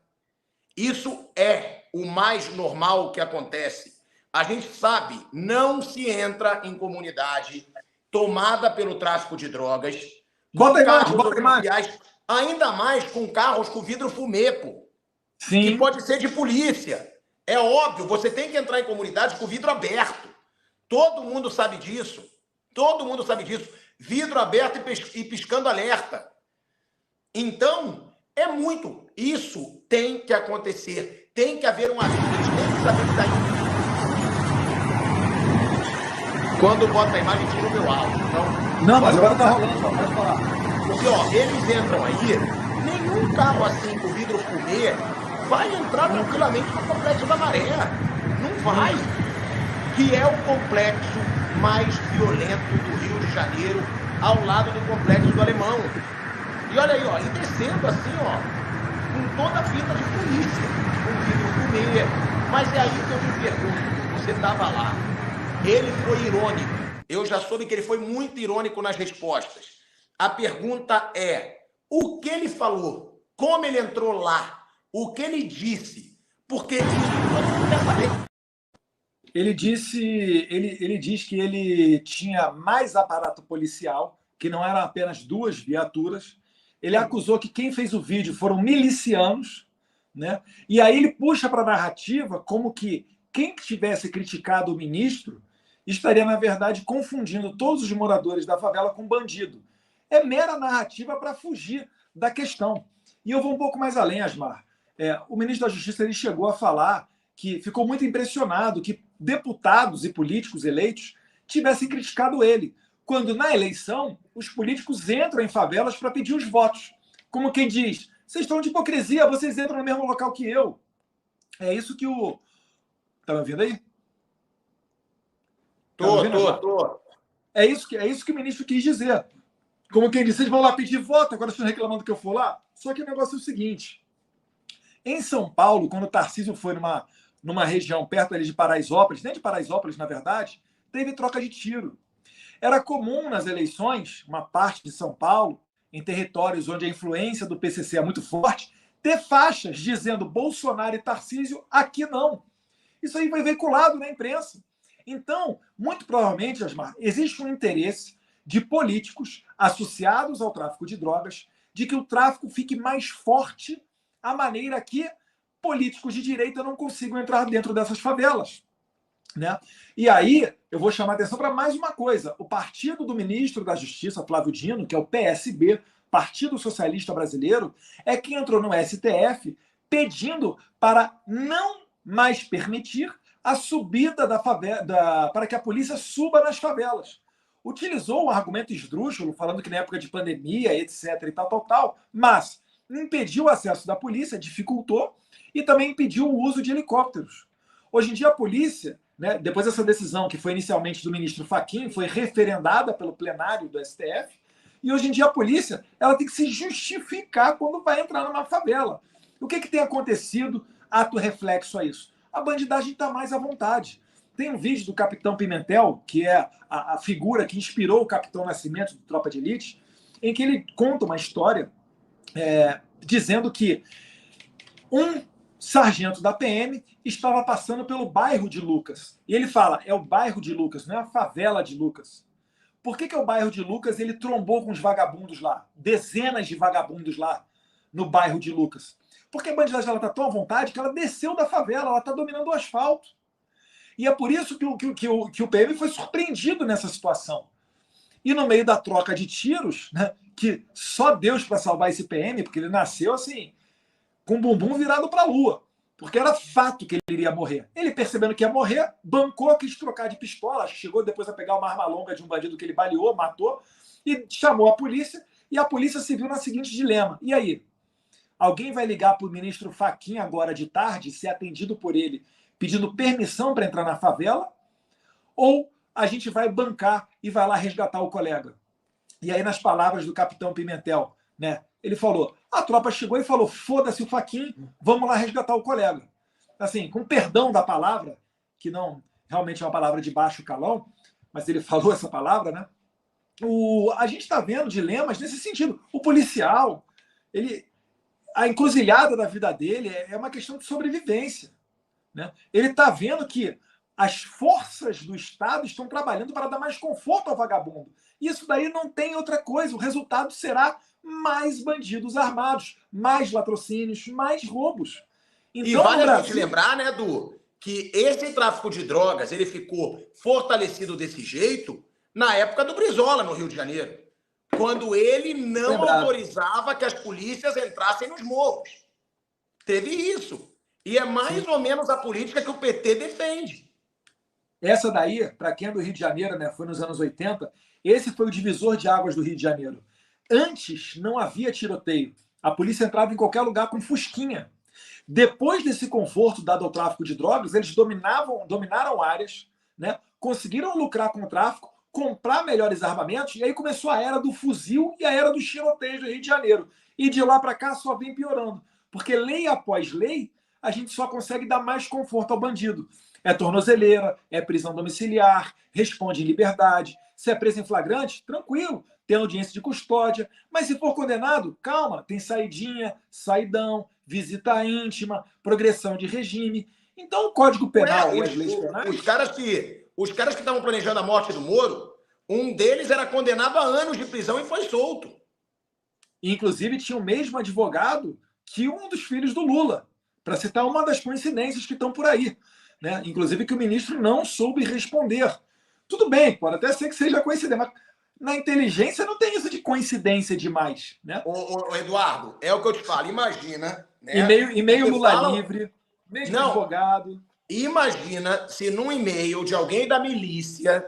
Isso é o mais normal que acontece. A gente sabe, não se entra em comunidade tomada pelo tráfico de drogas. Bota a imagem. Ainda mais com carros com vidro fumê, pô. Sim. Que pode ser de polícia. É óbvio, você tem que entrar em comunidades com vidro aberto. Todo mundo sabe disso. Todo mundo sabe disso. Vidro aberto e piscando alerta. Então, é muito. Isso tem que acontecer. Tem que haver um aviso. Eles têm que saber que está indo. Quando bota a imagem, tira o meu áudio. Então, não, mas agora tá rolando, só pode falar. porque, ó, eles entram aí, nenhum carro assim com vidro fumê vai entrar tranquilamente no Complexo da Maré. Não vai. Que é o complexo mais violento do Rio de Janeiro, ao lado do Complexo do Alemão. E olha aí, ó, e descendo assim, ó, com toda a fita de polícia, com vidro fumê. Mas é aí que eu me pergunto, você estava lá. Ele foi irônico. Eu já soube que ele foi muito irônico nas respostas. A pergunta é, o que ele falou? Como ele entrou lá? O que ele disse? Porque isso todo mundo quer saber. Ele diz que ele tinha mais aparato policial, que não eram apenas 2 viaturas. Ele acusou que quem fez o vídeo foram milicianos, né? E aí ele puxa para a narrativa como que quem tivesse criticado o ministro estaria, na verdade, confundindo todos os moradores da favela com bandido. É mera narrativa para fugir da questão. E eu vou um pouco mais além, Asmar. O ministro da Justiça ele chegou a falar que ficou muito impressionado que deputados e políticos eleitos tivessem criticado ele, quando na eleição os políticos entram em favelas para pedir os votos. Como quem diz, vocês estão de hipocrisia, vocês entram no mesmo local que eu. É isso que o... Tá me ouvindo aí? Tô. É isso que o ministro quis dizer. Como quem diz, vocês vão lá pedir voto, agora estão reclamando que eu for lá. Só que o negócio é o seguinte. Em São Paulo, quando o Tarcísio foi numa região perto ali de Paraisópolis, nem de Paraisópolis, na verdade, teve troca de tiro. Era comum nas eleições, uma parte de São Paulo, em territórios onde a influência do PCC é muito forte, ter faixas dizendo Bolsonaro e Tarcísio, aqui não. Isso aí foi veiculado na imprensa. Então, muito provavelmente, Asmar, existe um interesse de políticos associados ao tráfico de drogas, de que o tráfico fique mais forte, a maneira que políticos de direita não consigam entrar dentro dessas favelas, né? E aí, eu vou chamar a atenção para mais uma coisa. O partido do ministro da Justiça, Flávio Dino, que é o PSB, Partido Socialista Brasileiro, é quem entrou no STF pedindo para não mais permitir a subida da favela, para que a polícia suba nas favelas. Utilizou um argumento esdrúxulo, falando que na época de pandemia, etc, e tal, mas impediu o acesso da polícia, dificultou, e também impediu o uso de helicópteros. Hoje em dia a polícia, né, depois dessa decisão que foi inicialmente do ministro Fachin, foi referendada pelo plenário do STF, e hoje em dia a polícia ela tem que se justificar quando vai entrar numa favela. O que tem acontecido, ato reflexo a isso? A bandidagem está mais à vontade. Tem um vídeo do Capitão Pimentel, que é a figura que inspirou o Capitão Nascimento do Tropa de Elite, em que ele conta uma história dizendo que um sargento da PM estava passando pelo bairro de Lucas. E ele fala, é o bairro de Lucas, não é a favela de Lucas. Por que é o bairro de Lucas? Ele trombou com os vagabundos lá, dezenas de vagabundos lá no bairro de Lucas. Porque a bandidagem está tão à vontade que ela desceu da favela, ela está dominando o asfalto. E é por isso que o PM foi surpreendido nessa situação. E no meio da troca de tiros, né, que só Deus para salvar esse PM, porque ele nasceu assim, com o bumbum virado para a lua. Porque era fato que ele iria morrer. Ele, percebendo que ia morrer, bancou, quis trocar de pistola, chegou depois a pegar uma arma longa de um bandido que ele baleou, matou, e chamou a polícia, e a polícia se viu no seguinte dilema. E aí? Alguém vai ligar para o ministro Fachin agora de tarde, ser atendido por ele, pedindo permissão para entrar na favela? Ou a gente vai bancar e vai lá resgatar o colega? E aí, nas palavras do Capitão Pimentel, né, ele falou, a tropa chegou e falou, foda-se o Fachin, vamos lá resgatar o colega. Assim, com perdão da palavra, que não realmente é uma palavra de baixo calão, mas ele falou essa palavra, né? A gente está vendo dilemas nesse sentido. O policial, a encruzilhada da vida dele é uma questão de sobrevivência, né? Ele está vendo que as forças do Estado estão trabalhando para dar mais conforto ao vagabundo. Isso daí não tem outra coisa. O resultado será mais bandidos armados, mais latrocínios, mais roubos. E Então, vale no a gente Brasil, lembrar, né, Du, que esse tráfico de drogas ele ficou fortalecido desse jeito na época do Brizola, no Rio de Janeiro, quando ele não Lembrado. autorizava que as polícias entrassem nos morros. Teve isso. E é mais ou menos a política que o PT defende. essa daí, para quem é do Rio de Janeiro, né, foi nos anos 80, esse foi o divisor de águas do Rio de Janeiro. Antes não havia tiroteio. A polícia entrava em qualquer lugar com fusquinha. Depois desse conforto dado ao tráfico de drogas, eles dominaram áreas, né, conseguiram lucrar com o tráfico, comprar melhores armamentos, e aí começou a era do fuzil e a era dos tiroteios do Rio de Janeiro. E de lá para cá só vem piorando. Porque lei após lei, a gente só consegue dar mais conforto ao bandido. É tornozeleira, é prisão domiciliar, responde em liberdade. Se é preso em flagrante, tranquilo, tem audiência de custódia. Mas se for condenado, calma, tem saidinha, saidão, visita íntima, progressão de regime. Então o Código Penal e as leis penais... Os caras que estavam planejando a morte do Moro, um deles era condenado a anos de prisão e foi solto. Inclusive tinha o mesmo advogado que um dos filhos do Lula, para citar uma das coincidências que estão por aí, né? Inclusive que o ministro não soube responder. Tudo bem, pode até ser que seja coincidência, mas na inteligência não tem isso de coincidência demais, né? Ô, Eduardo, é o que eu te falo, imagina... Né? E-mail Lula livre, mesmo advogado. Imagina se num e-mail de alguém da milícia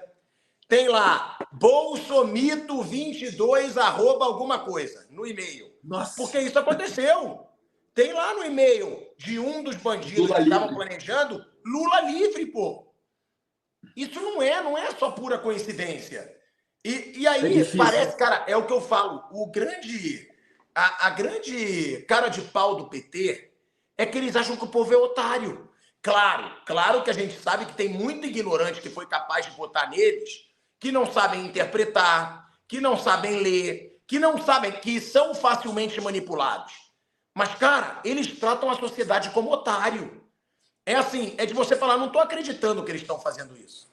tem lá bolsomito22 @ alguma coisa no e-mail. Nossa. Porque isso aconteceu. Tem lá no e-mail de um dos bandidos Lula que estavam livre. planejando Lula livre, pô. Isso não é só pura coincidência. E aí, parece, cara, é o que eu falo, a grande cara de pau do PT é que eles acham que o povo é otário. Claro que a gente sabe que tem muito ignorante que foi capaz de votar neles, que não sabem interpretar, que não sabem ler, que não sabem, que são facilmente manipulados. Mas, cara, eles tratam a sociedade como otário. É assim, é de você falar, não estou acreditando que eles estão fazendo isso.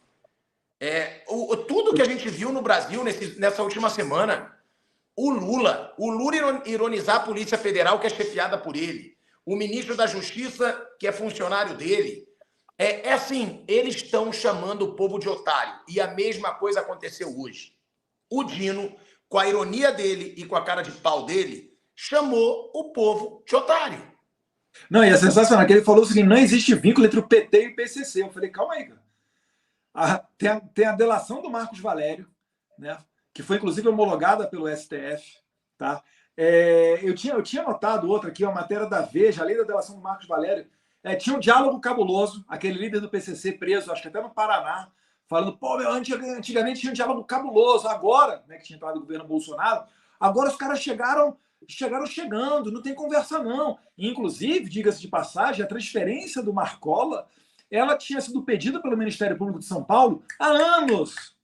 Tudo que a gente viu no Brasil nessa última semana, o Lula ironizar a Polícia Federal, que é chefiada por ele, o ministro da Justiça, que é funcionário dele, assim, eles estão chamando o povo de otário. E a mesma coisa aconteceu hoje. O Dino, com a ironia dele e com a cara de pau dele, chamou o povo de otário. Não, e é sensacional que ele falou o seguinte, não existe vínculo entre o PT e o PCC. Eu falei, calma aí, cara. Tem a delação do Marcos Valério, né, que foi inclusive homologada pelo STF, tá? Eu tinha notado outra aqui, uma matéria da Veja, além da delação do Marcos Valério, tinha um diálogo cabuloso, aquele líder do PCC preso, acho que até no Paraná, falando, pô, antigamente tinha um diálogo cabuloso, agora, né, que tinha entrado o governo Bolsonaro, agora os caras chegaram chegando, não tem conversa não. Inclusive, diga-se de passagem, a transferência do Marcola, ela tinha sido pedida pelo Ministério Público de São Paulo há anos.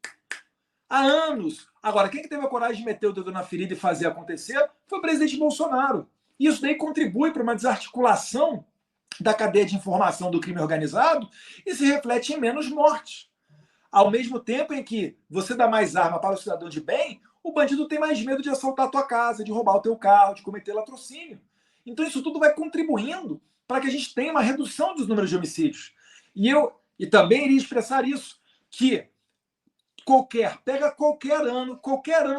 Há anos. Agora, quem que teve a coragem de meter o dedo na ferida e fazer acontecer foi o presidente Bolsonaro. E isso daí contribui para uma desarticulação da cadeia de informação do crime organizado e se reflete em menos mortes. Ao mesmo tempo em que você dá mais arma para o cidadão de bem, o bandido tem mais medo de assaltar a tua casa, de roubar o teu carro, de cometer latrocínio. Então isso tudo vai contribuindo para que a gente tenha uma redução dos números de homicídios. E também iria expressar isso, que pega qualquer ano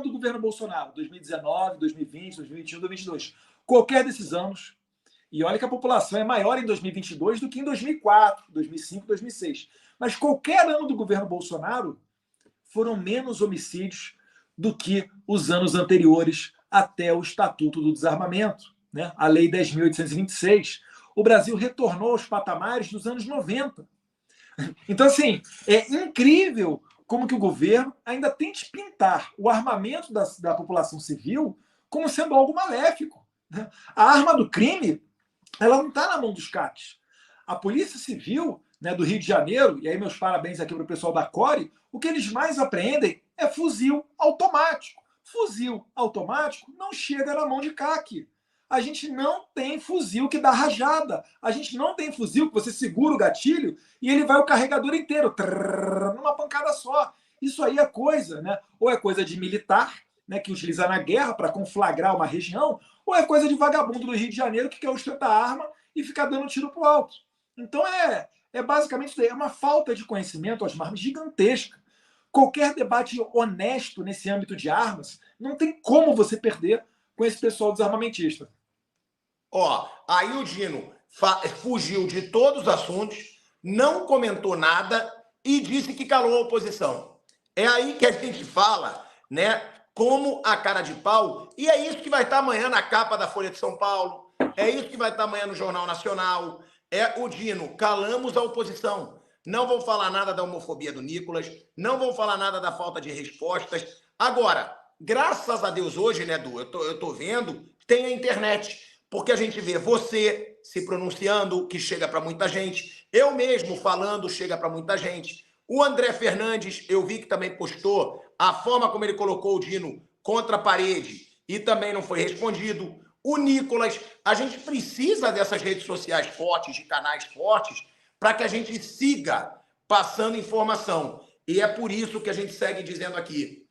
do governo Bolsonaro, 2019, 2020, 2021, 2022, qualquer desses anos, e olha que a população é maior em 2022 do que em 2004, 2005, 2006, mas qualquer ano do governo Bolsonaro foram menos homicídios do que os anos anteriores até o Estatuto do Desarmamento, né? A Lei 10.826. O Brasil retornou aos patamares dos anos 90. Então, assim, é incrível como que o governo ainda tente pintar o armamento da população civil como sendo algo maléfico, né? A arma do crime, ela não está na mão dos CACs. A Polícia Civil, né, do Rio de Janeiro, e aí meus parabéns aqui para o pessoal da CORE, o que eles mais apreendem é fuzil automático. Fuzil automático não chega na mão de CAC. A gente não tem fuzil que dá rajada. A gente não tem fuzil que você segura o gatilho e ele vai o carregador inteiro, numa pancada só. Isso aí é coisa, né? Ou é coisa de militar, né, que utiliza na guerra para conflagrar uma região, ou é coisa de vagabundo do Rio de Janeiro que quer ostentar a arma e ficar dando tiro pro alto. Então é basicamente isso daí. É uma falta de conhecimento, Osmar, gigantesca. Qualquer debate honesto nesse âmbito de armas, não tem como você perder com esse pessoal desarmamentista. Ó, aí o Dino fugiu de todos os assuntos, não comentou nada e disse que calou a oposição. É aí que a gente fala, né, como a cara de pau, e é isso que vai estar amanhã na capa da Folha de São Paulo, é isso que vai estar amanhã no Jornal Nacional, é o Dino, calamos a oposição. Não vou falar nada da homofobia do Nicolas, não vou falar nada da falta de respostas. Agora, graças a Deus hoje, né, Edu, eu tô vendo, tem a internet, porque a gente vê você se pronunciando, que chega para muita gente, eu mesmo falando, chega para muita gente. O André Fernandes, eu vi que também postou a forma como ele colocou o Dino contra a parede e também não foi respondido. O Nicolas, a gente precisa dessas redes sociais fortes, de canais fortes, para que a gente siga passando informação. E é por isso que a gente segue dizendo aqui,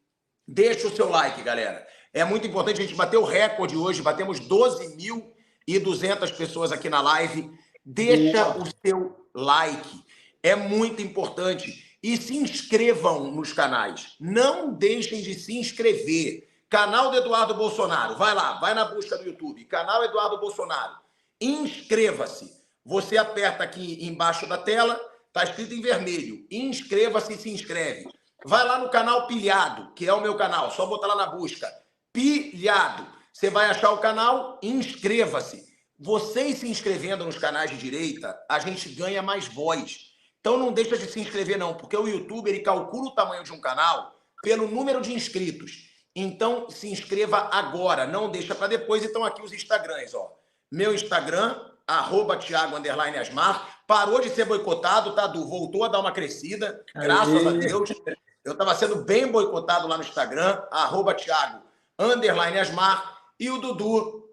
deixa o seu like, galera. É muito importante, a gente bateu o recorde hoje, batemos 12.200 pessoas aqui na live. Deixa o seu like, é muito importante. E se inscrevam nos canais, não deixem de se inscrever. Canal do Eduardo Bolsonaro, vai lá, vai na busca do YouTube, canal Eduardo Bolsonaro, inscreva-se. Você aperta aqui embaixo da tela, tá escrito em vermelho, inscreva-se e se inscreve. Vai lá no canal Pilhado, que é o meu canal, só botar lá na busca, Pilhado. Você vai achar o canal, inscreva-se. Vocês se inscrevendo nos canais de direita, a gente ganha mais voz. Então não deixa de se inscrever não, porque o YouTube ele calcula o tamanho de um canal pelo número de inscritos. Então se inscreva agora, não deixa para depois. Então aqui os Instagrams, ó. Meu Instagram, @Thiago_Asmar, parou de ser boicotado, tá, Du? Voltou a dar uma crescida, graças a Deus. Eu estava sendo bem boicotado lá no Instagram, @Thiago_Asmar, e o Dudu,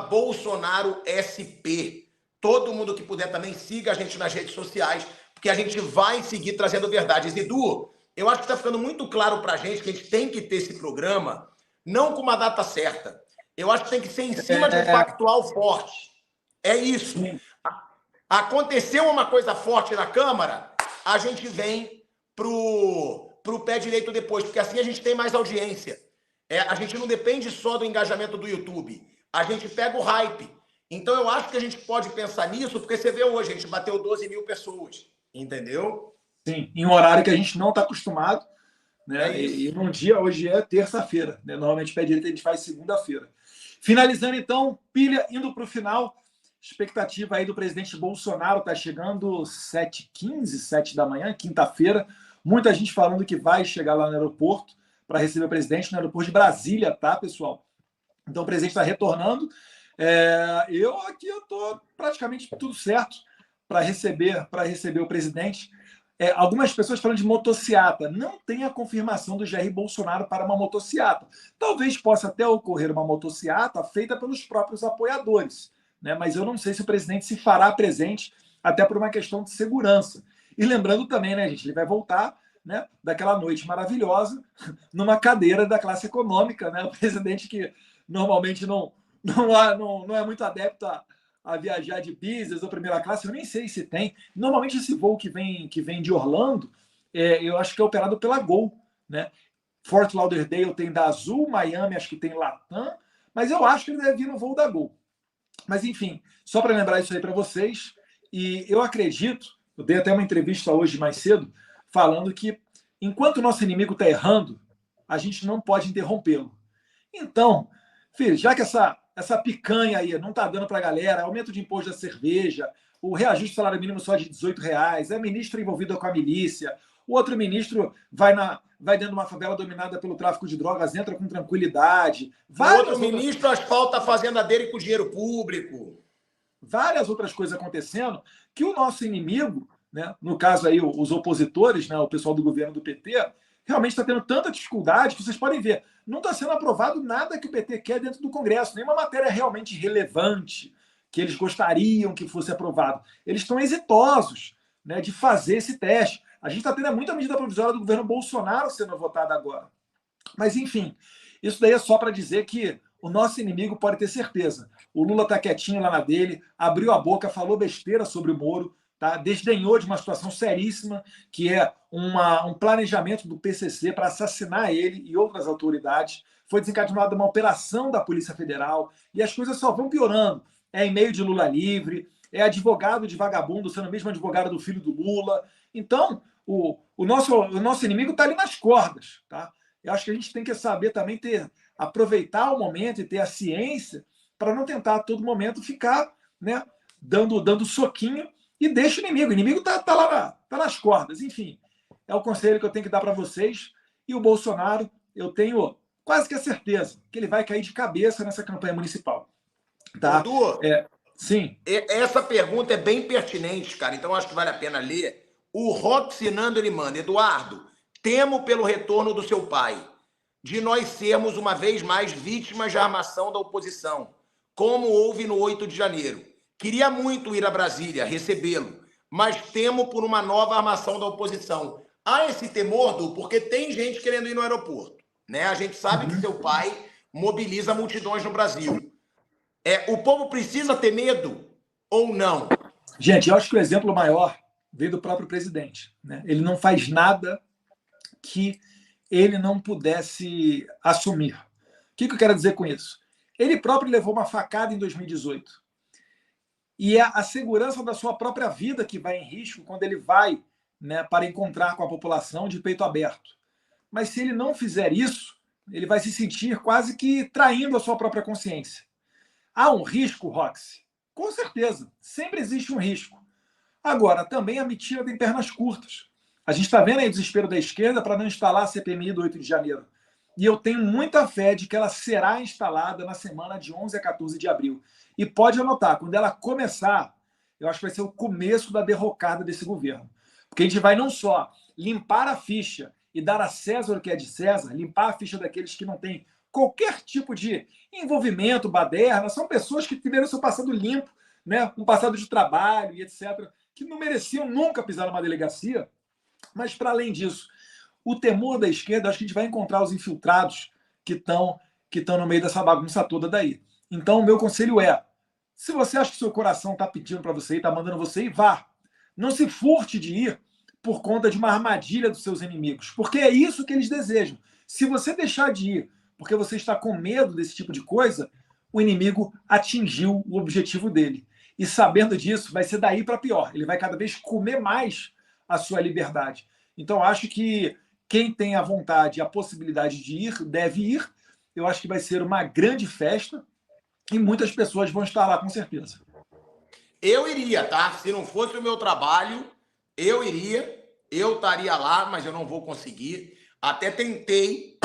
@BolsonaroSP. Todo mundo que puder também siga a gente nas redes sociais, porque a gente vai seguir trazendo verdades. E, Du, eu acho que está ficando muito claro para a gente que a gente tem que ter esse programa, não com uma data certa. Eu acho que tem que ser em cima de um factual forte. É isso. Aconteceu uma coisa forte na Câmara, a gente vem pro pé direito depois, porque assim a gente tem mais audiência. A gente não depende só do engajamento do YouTube. A gente pega o hype. Então eu acho que a gente pode pensar nisso, porque você vê hoje, a gente bateu 12.000 pessoas. Entendeu? Sim, em um horário que a gente não está acostumado, né? E num dia, hoje é terça-feira, né? Normalmente pé direito a gente faz segunda-feira. Finalizando então, pilha, indo para o final, expectativa aí do presidente Bolsonaro, está chegando 7h15, 7 da manhã, quinta-feira, muita gente falando que vai chegar lá no aeroporto para receber o presidente, no aeroporto de Brasília, tá, pessoal? Então o presidente está retornando. Eu estou praticamente tudo certo para receber o presidente. Algumas pessoas falam de motociata. Não tem a confirmação do Jair Bolsonaro para uma motociata. Talvez possa até ocorrer uma motociata feita pelos próprios apoiadores, né? Mas eu não sei se o presidente se fará presente, até por uma questão de segurança. E lembrando também, né, gente, ele vai voltar, né, daquela noite maravilhosa numa cadeira da classe econômica, né? O presidente que normalmente não é muito adepto a viajar de business ou primeira classe, eu nem sei se tem. Normalmente esse voo que vem de Orlando, eu acho que é operado pela Gol, né? Fort Lauderdale tem da Azul, Miami acho que tem Latam, mas eu acho que ele deve vir no voo da Gol. Mas enfim, só para lembrar isso aí para vocês, e eu acredito, eu dei até uma entrevista hoje mais cedo, falando que enquanto o nosso inimigo está errando, a gente não pode interrompê-lo. Então, filho, já que essa picanha aí não está dando para a galera, aumento de imposto da cerveja, o reajuste do salário mínimo só de R$18, é ministro envolvido com a milícia, o outro ministro vai dentro de uma favela dominada pelo tráfico de drogas, entra com tranquilidade. O outro ministro asfalta a fazenda dele com dinheiro público. Várias outras coisas acontecendo que o nosso inimigo, né, no caso aí os opositores, né, o pessoal do governo do PT, realmente está tendo tanta dificuldade que vocês podem ver. Não está sendo aprovado nada que o PT quer dentro do Congresso, nenhuma matéria realmente relevante que eles gostariam que fosse aprovado. Eles estão exitosos, né, de fazer esse teste. A gente está tendo muita medida provisória do governo Bolsonaro sendo votada agora. Mas, enfim, isso daí é só para dizer que o nosso inimigo pode ter certeza. O Lula está quietinho lá na dele, abriu a boca, falou besteira sobre o Moro, tá? Desdenhou de uma situação seríssima, que é um planejamento do PCC para assassinar ele e outras autoridades. Foi desencadenada uma operação da Polícia Federal e as coisas só vão piorando. É e-mail de Lula livre, é advogado de vagabundo sendo mesmo advogado do filho do Lula. Então, o nosso inimigo está ali nas cordas, tá? Eu acho que a gente tem que saber também aproveitar o momento e ter a ciência para não tentar a todo momento ficar, né, dando soquinho e deixa o inimigo. O inimigo está lá nas cordas. Enfim, é o conselho que eu tenho que dar para vocês. E o Bolsonaro, eu tenho quase que a certeza que ele vai cair de cabeça nessa campanha municipal. Tá? Edu, sim. Essa pergunta é bem pertinente, cara. Então acho que vale a pena ler. O Roxy Nando, ele manda: Eduardo, temo pelo retorno do seu pai, de nós sermos uma vez mais vítimas de armação da oposição, como houve no 8 de janeiro. Queria muito ir a Brasília, recebê-lo, mas temo por uma nova armação da oposição. Há esse temor, Du, porque tem gente querendo ir no aeroporto, né? A gente sabe que seu pai mobiliza multidões no Brasil. O povo precisa ter medo ou não? Gente, eu acho que o exemplo maior veio do próprio presidente, né? Ele não faz nada que ele não pudesse assumir. O que eu quero dizer com isso? Ele próprio levou uma facada em 2018. E é a segurança da sua própria vida que vai em risco quando ele vai, né, para encontrar com a população de peito aberto. Mas se ele não fizer isso, ele vai se sentir quase que traindo a sua própria consciência. Há um risco, Roxy? Com certeza. Sempre existe um risco. Agora, também a mentira tem pernas curtas. A gente está vendo aí o desespero da esquerda para não instalar a CPMI do 8 de janeiro. E eu tenho muita fé de que ela será instalada na semana de 11 a 14 de abril. E pode anotar, quando ela começar, eu acho que vai ser o começo da derrocada desse governo. Porque a gente vai não só limpar a ficha e dar a César o que é de César, limpar a ficha daqueles que não têm qualquer tipo de envolvimento, baderna, são pessoas que tiveram seu passado limpo, né, um passado de trabalho e etc., que não mereciam nunca pisar numa delegacia. Mas, para além disso, o temor da esquerda, acho que a gente vai encontrar os infiltrados que estão no meio dessa bagunça toda daí. Então, o meu conselho é, se você acha que seu coração está pedindo para você ir, está mandando você ir, vá. Não se furte de ir por conta de uma armadilha dos seus inimigos, porque é isso que eles desejam. Se você deixar de ir porque você está com medo desse tipo de coisa, o inimigo atingiu o objetivo dele. E sabendo disso, vai ser daí para pior. Ele vai cada vez comer mais a sua liberdade. Então, acho que quem tem a vontade e a possibilidade de ir, deve ir. Eu acho que vai ser uma grande festa e muitas pessoas vão estar lá, com certeza. Eu iria, tá? Se não fosse o meu trabalho, eu iria. Eu estaria lá, mas eu não vou conseguir. Até tentei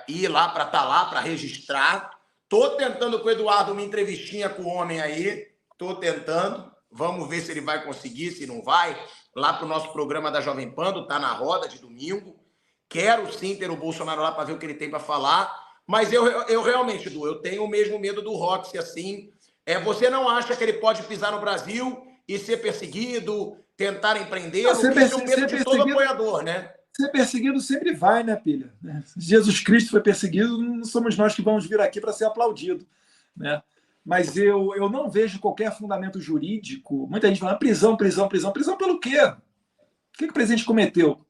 ir lá para estar lá, para registrar. Tô tentando com o Eduardo uma entrevistinha com o homem aí. Tô tentando. Vamos ver se ele vai conseguir, se não vai. Lá para o nosso programa da Jovem Pan, tá na roda de domingo. Quero sim ter o Bolsonaro lá para ver o que ele tem para falar. Mas eu realmente, Edu, eu tenho o mesmo medo do Roxy, assim. Você não acha que ele pode pisar no Brasil e ser perseguido, tentar empreendê-lo? Isso é o medo de todo apoiador, né? Ser perseguido sempre vai, né, pilha? Jesus Cristo foi perseguido, não somos nós que vamos vir aqui para ser aplaudido, né? Mas eu não vejo qualquer fundamento jurídico. Muita gente fala prisão pelo quê? O que o presidente cometeu?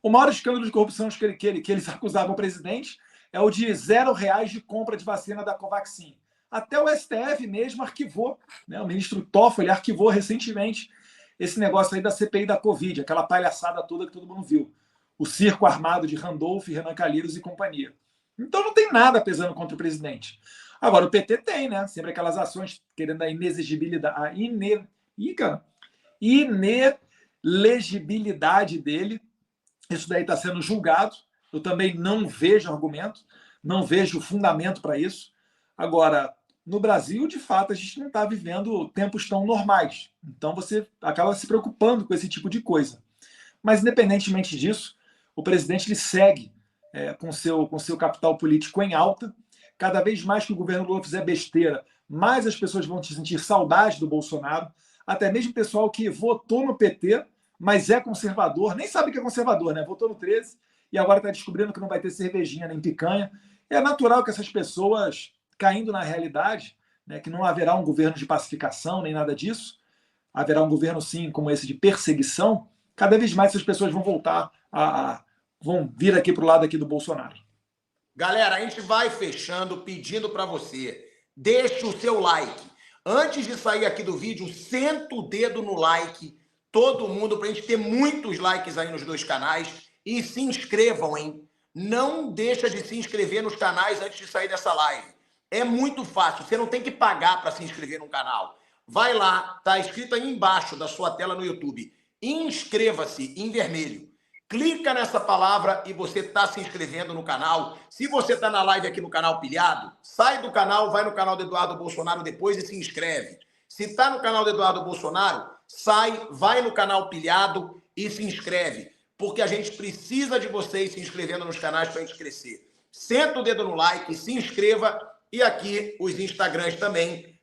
O maior escândalo de corrupção que eles acusavam o presidente é o de R$0 de compra de vacina da Covaxin. Até o STF mesmo arquivou, né? O ministro Toffoli arquivou recentemente esse negócio aí da CPI da Covid, aquela palhaçada toda que todo mundo viu. O circo armado de Randolph, Renan Calheiros e companhia. Então não tem nada pesando contra o presidente. Agora, o PT tem, né? Sempre aquelas ações querendo a inelegibilidade dele. Isso daí está sendo julgado. Eu também não vejo argumento, não vejo fundamento para isso. Agora, no Brasil, de fato, a gente não está vivendo tempos tão normais. Então, você acaba se preocupando com esse tipo de coisa. Mas, independentemente disso, o presidente ele segue com seu capital político em alta. Cada vez mais que o governo Lula fizer besteira, mais as pessoas vão sentir saudade do Bolsonaro. Até mesmo o pessoal que votou no PT, mas é conservador, nem sabe que é conservador, né? Votou no 13 e agora está descobrindo que não vai ter cervejinha nem picanha. É natural que essas pessoas, caindo na realidade, né, que não haverá um governo de pacificação nem nada disso, haverá um governo, sim, como esse de perseguição, cada vez mais essas pessoas vão voltar vão vir aqui para o lado aqui do Bolsonaro. Galera, a gente vai fechando pedindo para você, deixe o seu like. Antes de sair aqui do vídeo, senta o dedo no like, todo mundo, para a gente ter muitos likes aí nos dois canais. E se inscrevam, hein? Não deixa de se inscrever nos canais antes de sair dessa live. É muito fácil, você não tem que pagar para se inscrever no canal. Vai lá, tá escrito aí embaixo da sua tela no YouTube. Inscreva-se em vermelho. Clica nessa palavra e você está se inscrevendo no canal. Se você está na live aqui no canal Pilhado, sai do canal, vai no canal do Eduardo Bolsonaro depois e se inscreve. Se está no canal do Eduardo Bolsonaro, sai, vai no canal Pilhado e se inscreve. Porque a gente precisa de vocês se inscrevendo nos canais para a gente crescer. Senta o dedo no like, se inscreva. E aqui os Instagrams também.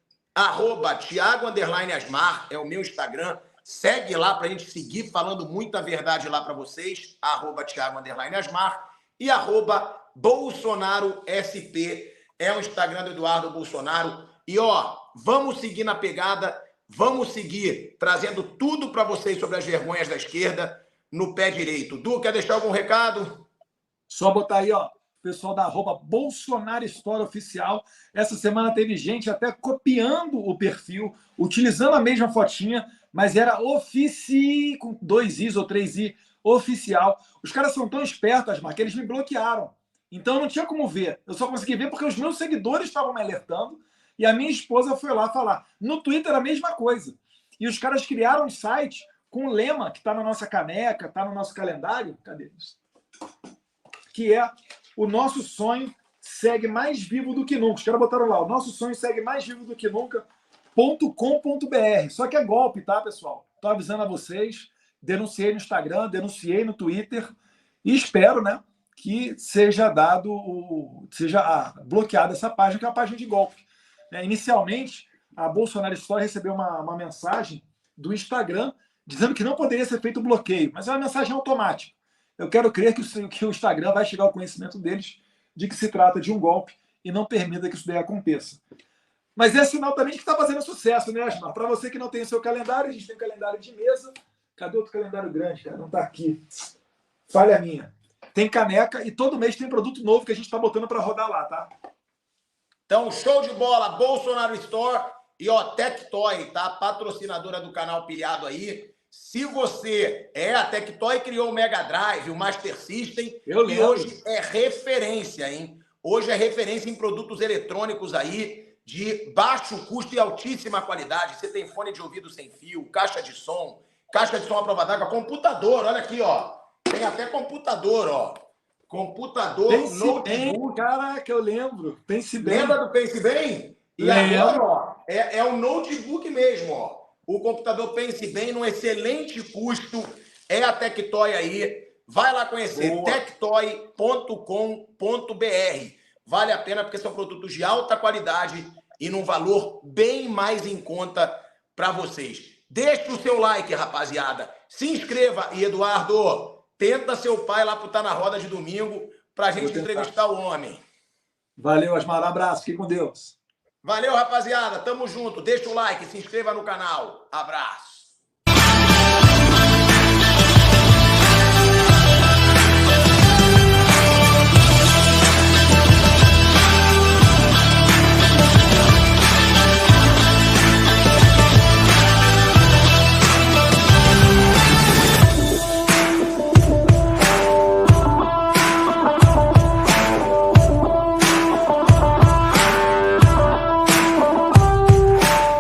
@Thiago_Asmar é o meu Instagram. Segue lá para a gente seguir falando muita verdade lá para vocês. @Thiago_Asmar e @BolsonaroSP é o Instagram do Eduardo Bolsonaro. E ó, vamos seguir na pegada, vamos seguir trazendo tudo para vocês sobre as vergonhas da esquerda no pé direito. Du, quer deixar algum recado? Só botar aí, ó, pessoal da @Bolsonaro Store Oficial. Essa semana teve gente até copiando o perfil, utilizando a mesma fotinha, mas era com 2 Is ou 3 I, oficial. Os caras são tão espertos, Asmar, que eles me bloquearam. Então eu não tinha como ver. Eu só consegui ver porque os meus seguidores estavam me alertando e a minha esposa foi lá falar. No Twitter a mesma coisa. E os caras criaram um site com um lema que está na nossa caneca, está no nosso calendário. Cadê isso? Que é: o nosso sonho segue mais vivo do que nunca. Os caras botaram lá: o nosso sonho segue mais vivo do que nunca.com.br. Só que é golpe, tá, pessoal? Tô avisando a vocês. Denunciei no Instagram, denunciei no Twitter e espero, né, que seja bloqueada essa página, que é uma página de golpe. Inicialmente, a Bolsonaro Store recebeu uma mensagem do Instagram dizendo que não poderia ser feito o bloqueio, mas é uma mensagem automática. Eu quero crer que o Instagram vai chegar ao conhecimento deles de que se trata de um golpe e não permita que isso daí aconteça. Mas é sinal também de que está fazendo sucesso, né, Asmar? Para você que não tem o seu calendário, a gente tem um calendário de mesa. Cadê outro calendário grande, cara? Não está aqui. Falha minha. Tem caneca e todo mês tem produto novo que a gente está botando para rodar lá, tá? Então, show de bola, Bolsonaro Store e ó, Tectoy, tá? Patrocinadora do canal Pilhado aí. Se você a Tectoy criou o Mega Drive, o Master System, e hoje é referência, hein? Hoje é referência em produtos eletrônicos aí de baixo custo e altíssima qualidade. Você tem fone de ouvido sem fio, caixa de som à prova d'água, computador, olha aqui, ó. Tem até computador, ó. Computador, notebook. Caraca, eu lembro. Pense Bem. Lembra do Pense Bem? E agora, ó, é o notebook mesmo, ó. O computador Pense Bem, num excelente custo, é a Tectoy aí. Vai lá conhecer, tectoy.com.br. Vale a pena porque são produtos de alta qualidade e num valor bem mais em conta para vocês. Deixe o seu like, rapaziada. Se inscreva. E, Eduardo, tenta seu pai lá pro Tá na Roda de domingo pra gente entrevistar o homem. Valeu, Asmar. Abraço. Fique com Deus. Valeu, rapaziada. Tamo junto. Deixa o like, se inscreva no canal. Abraço.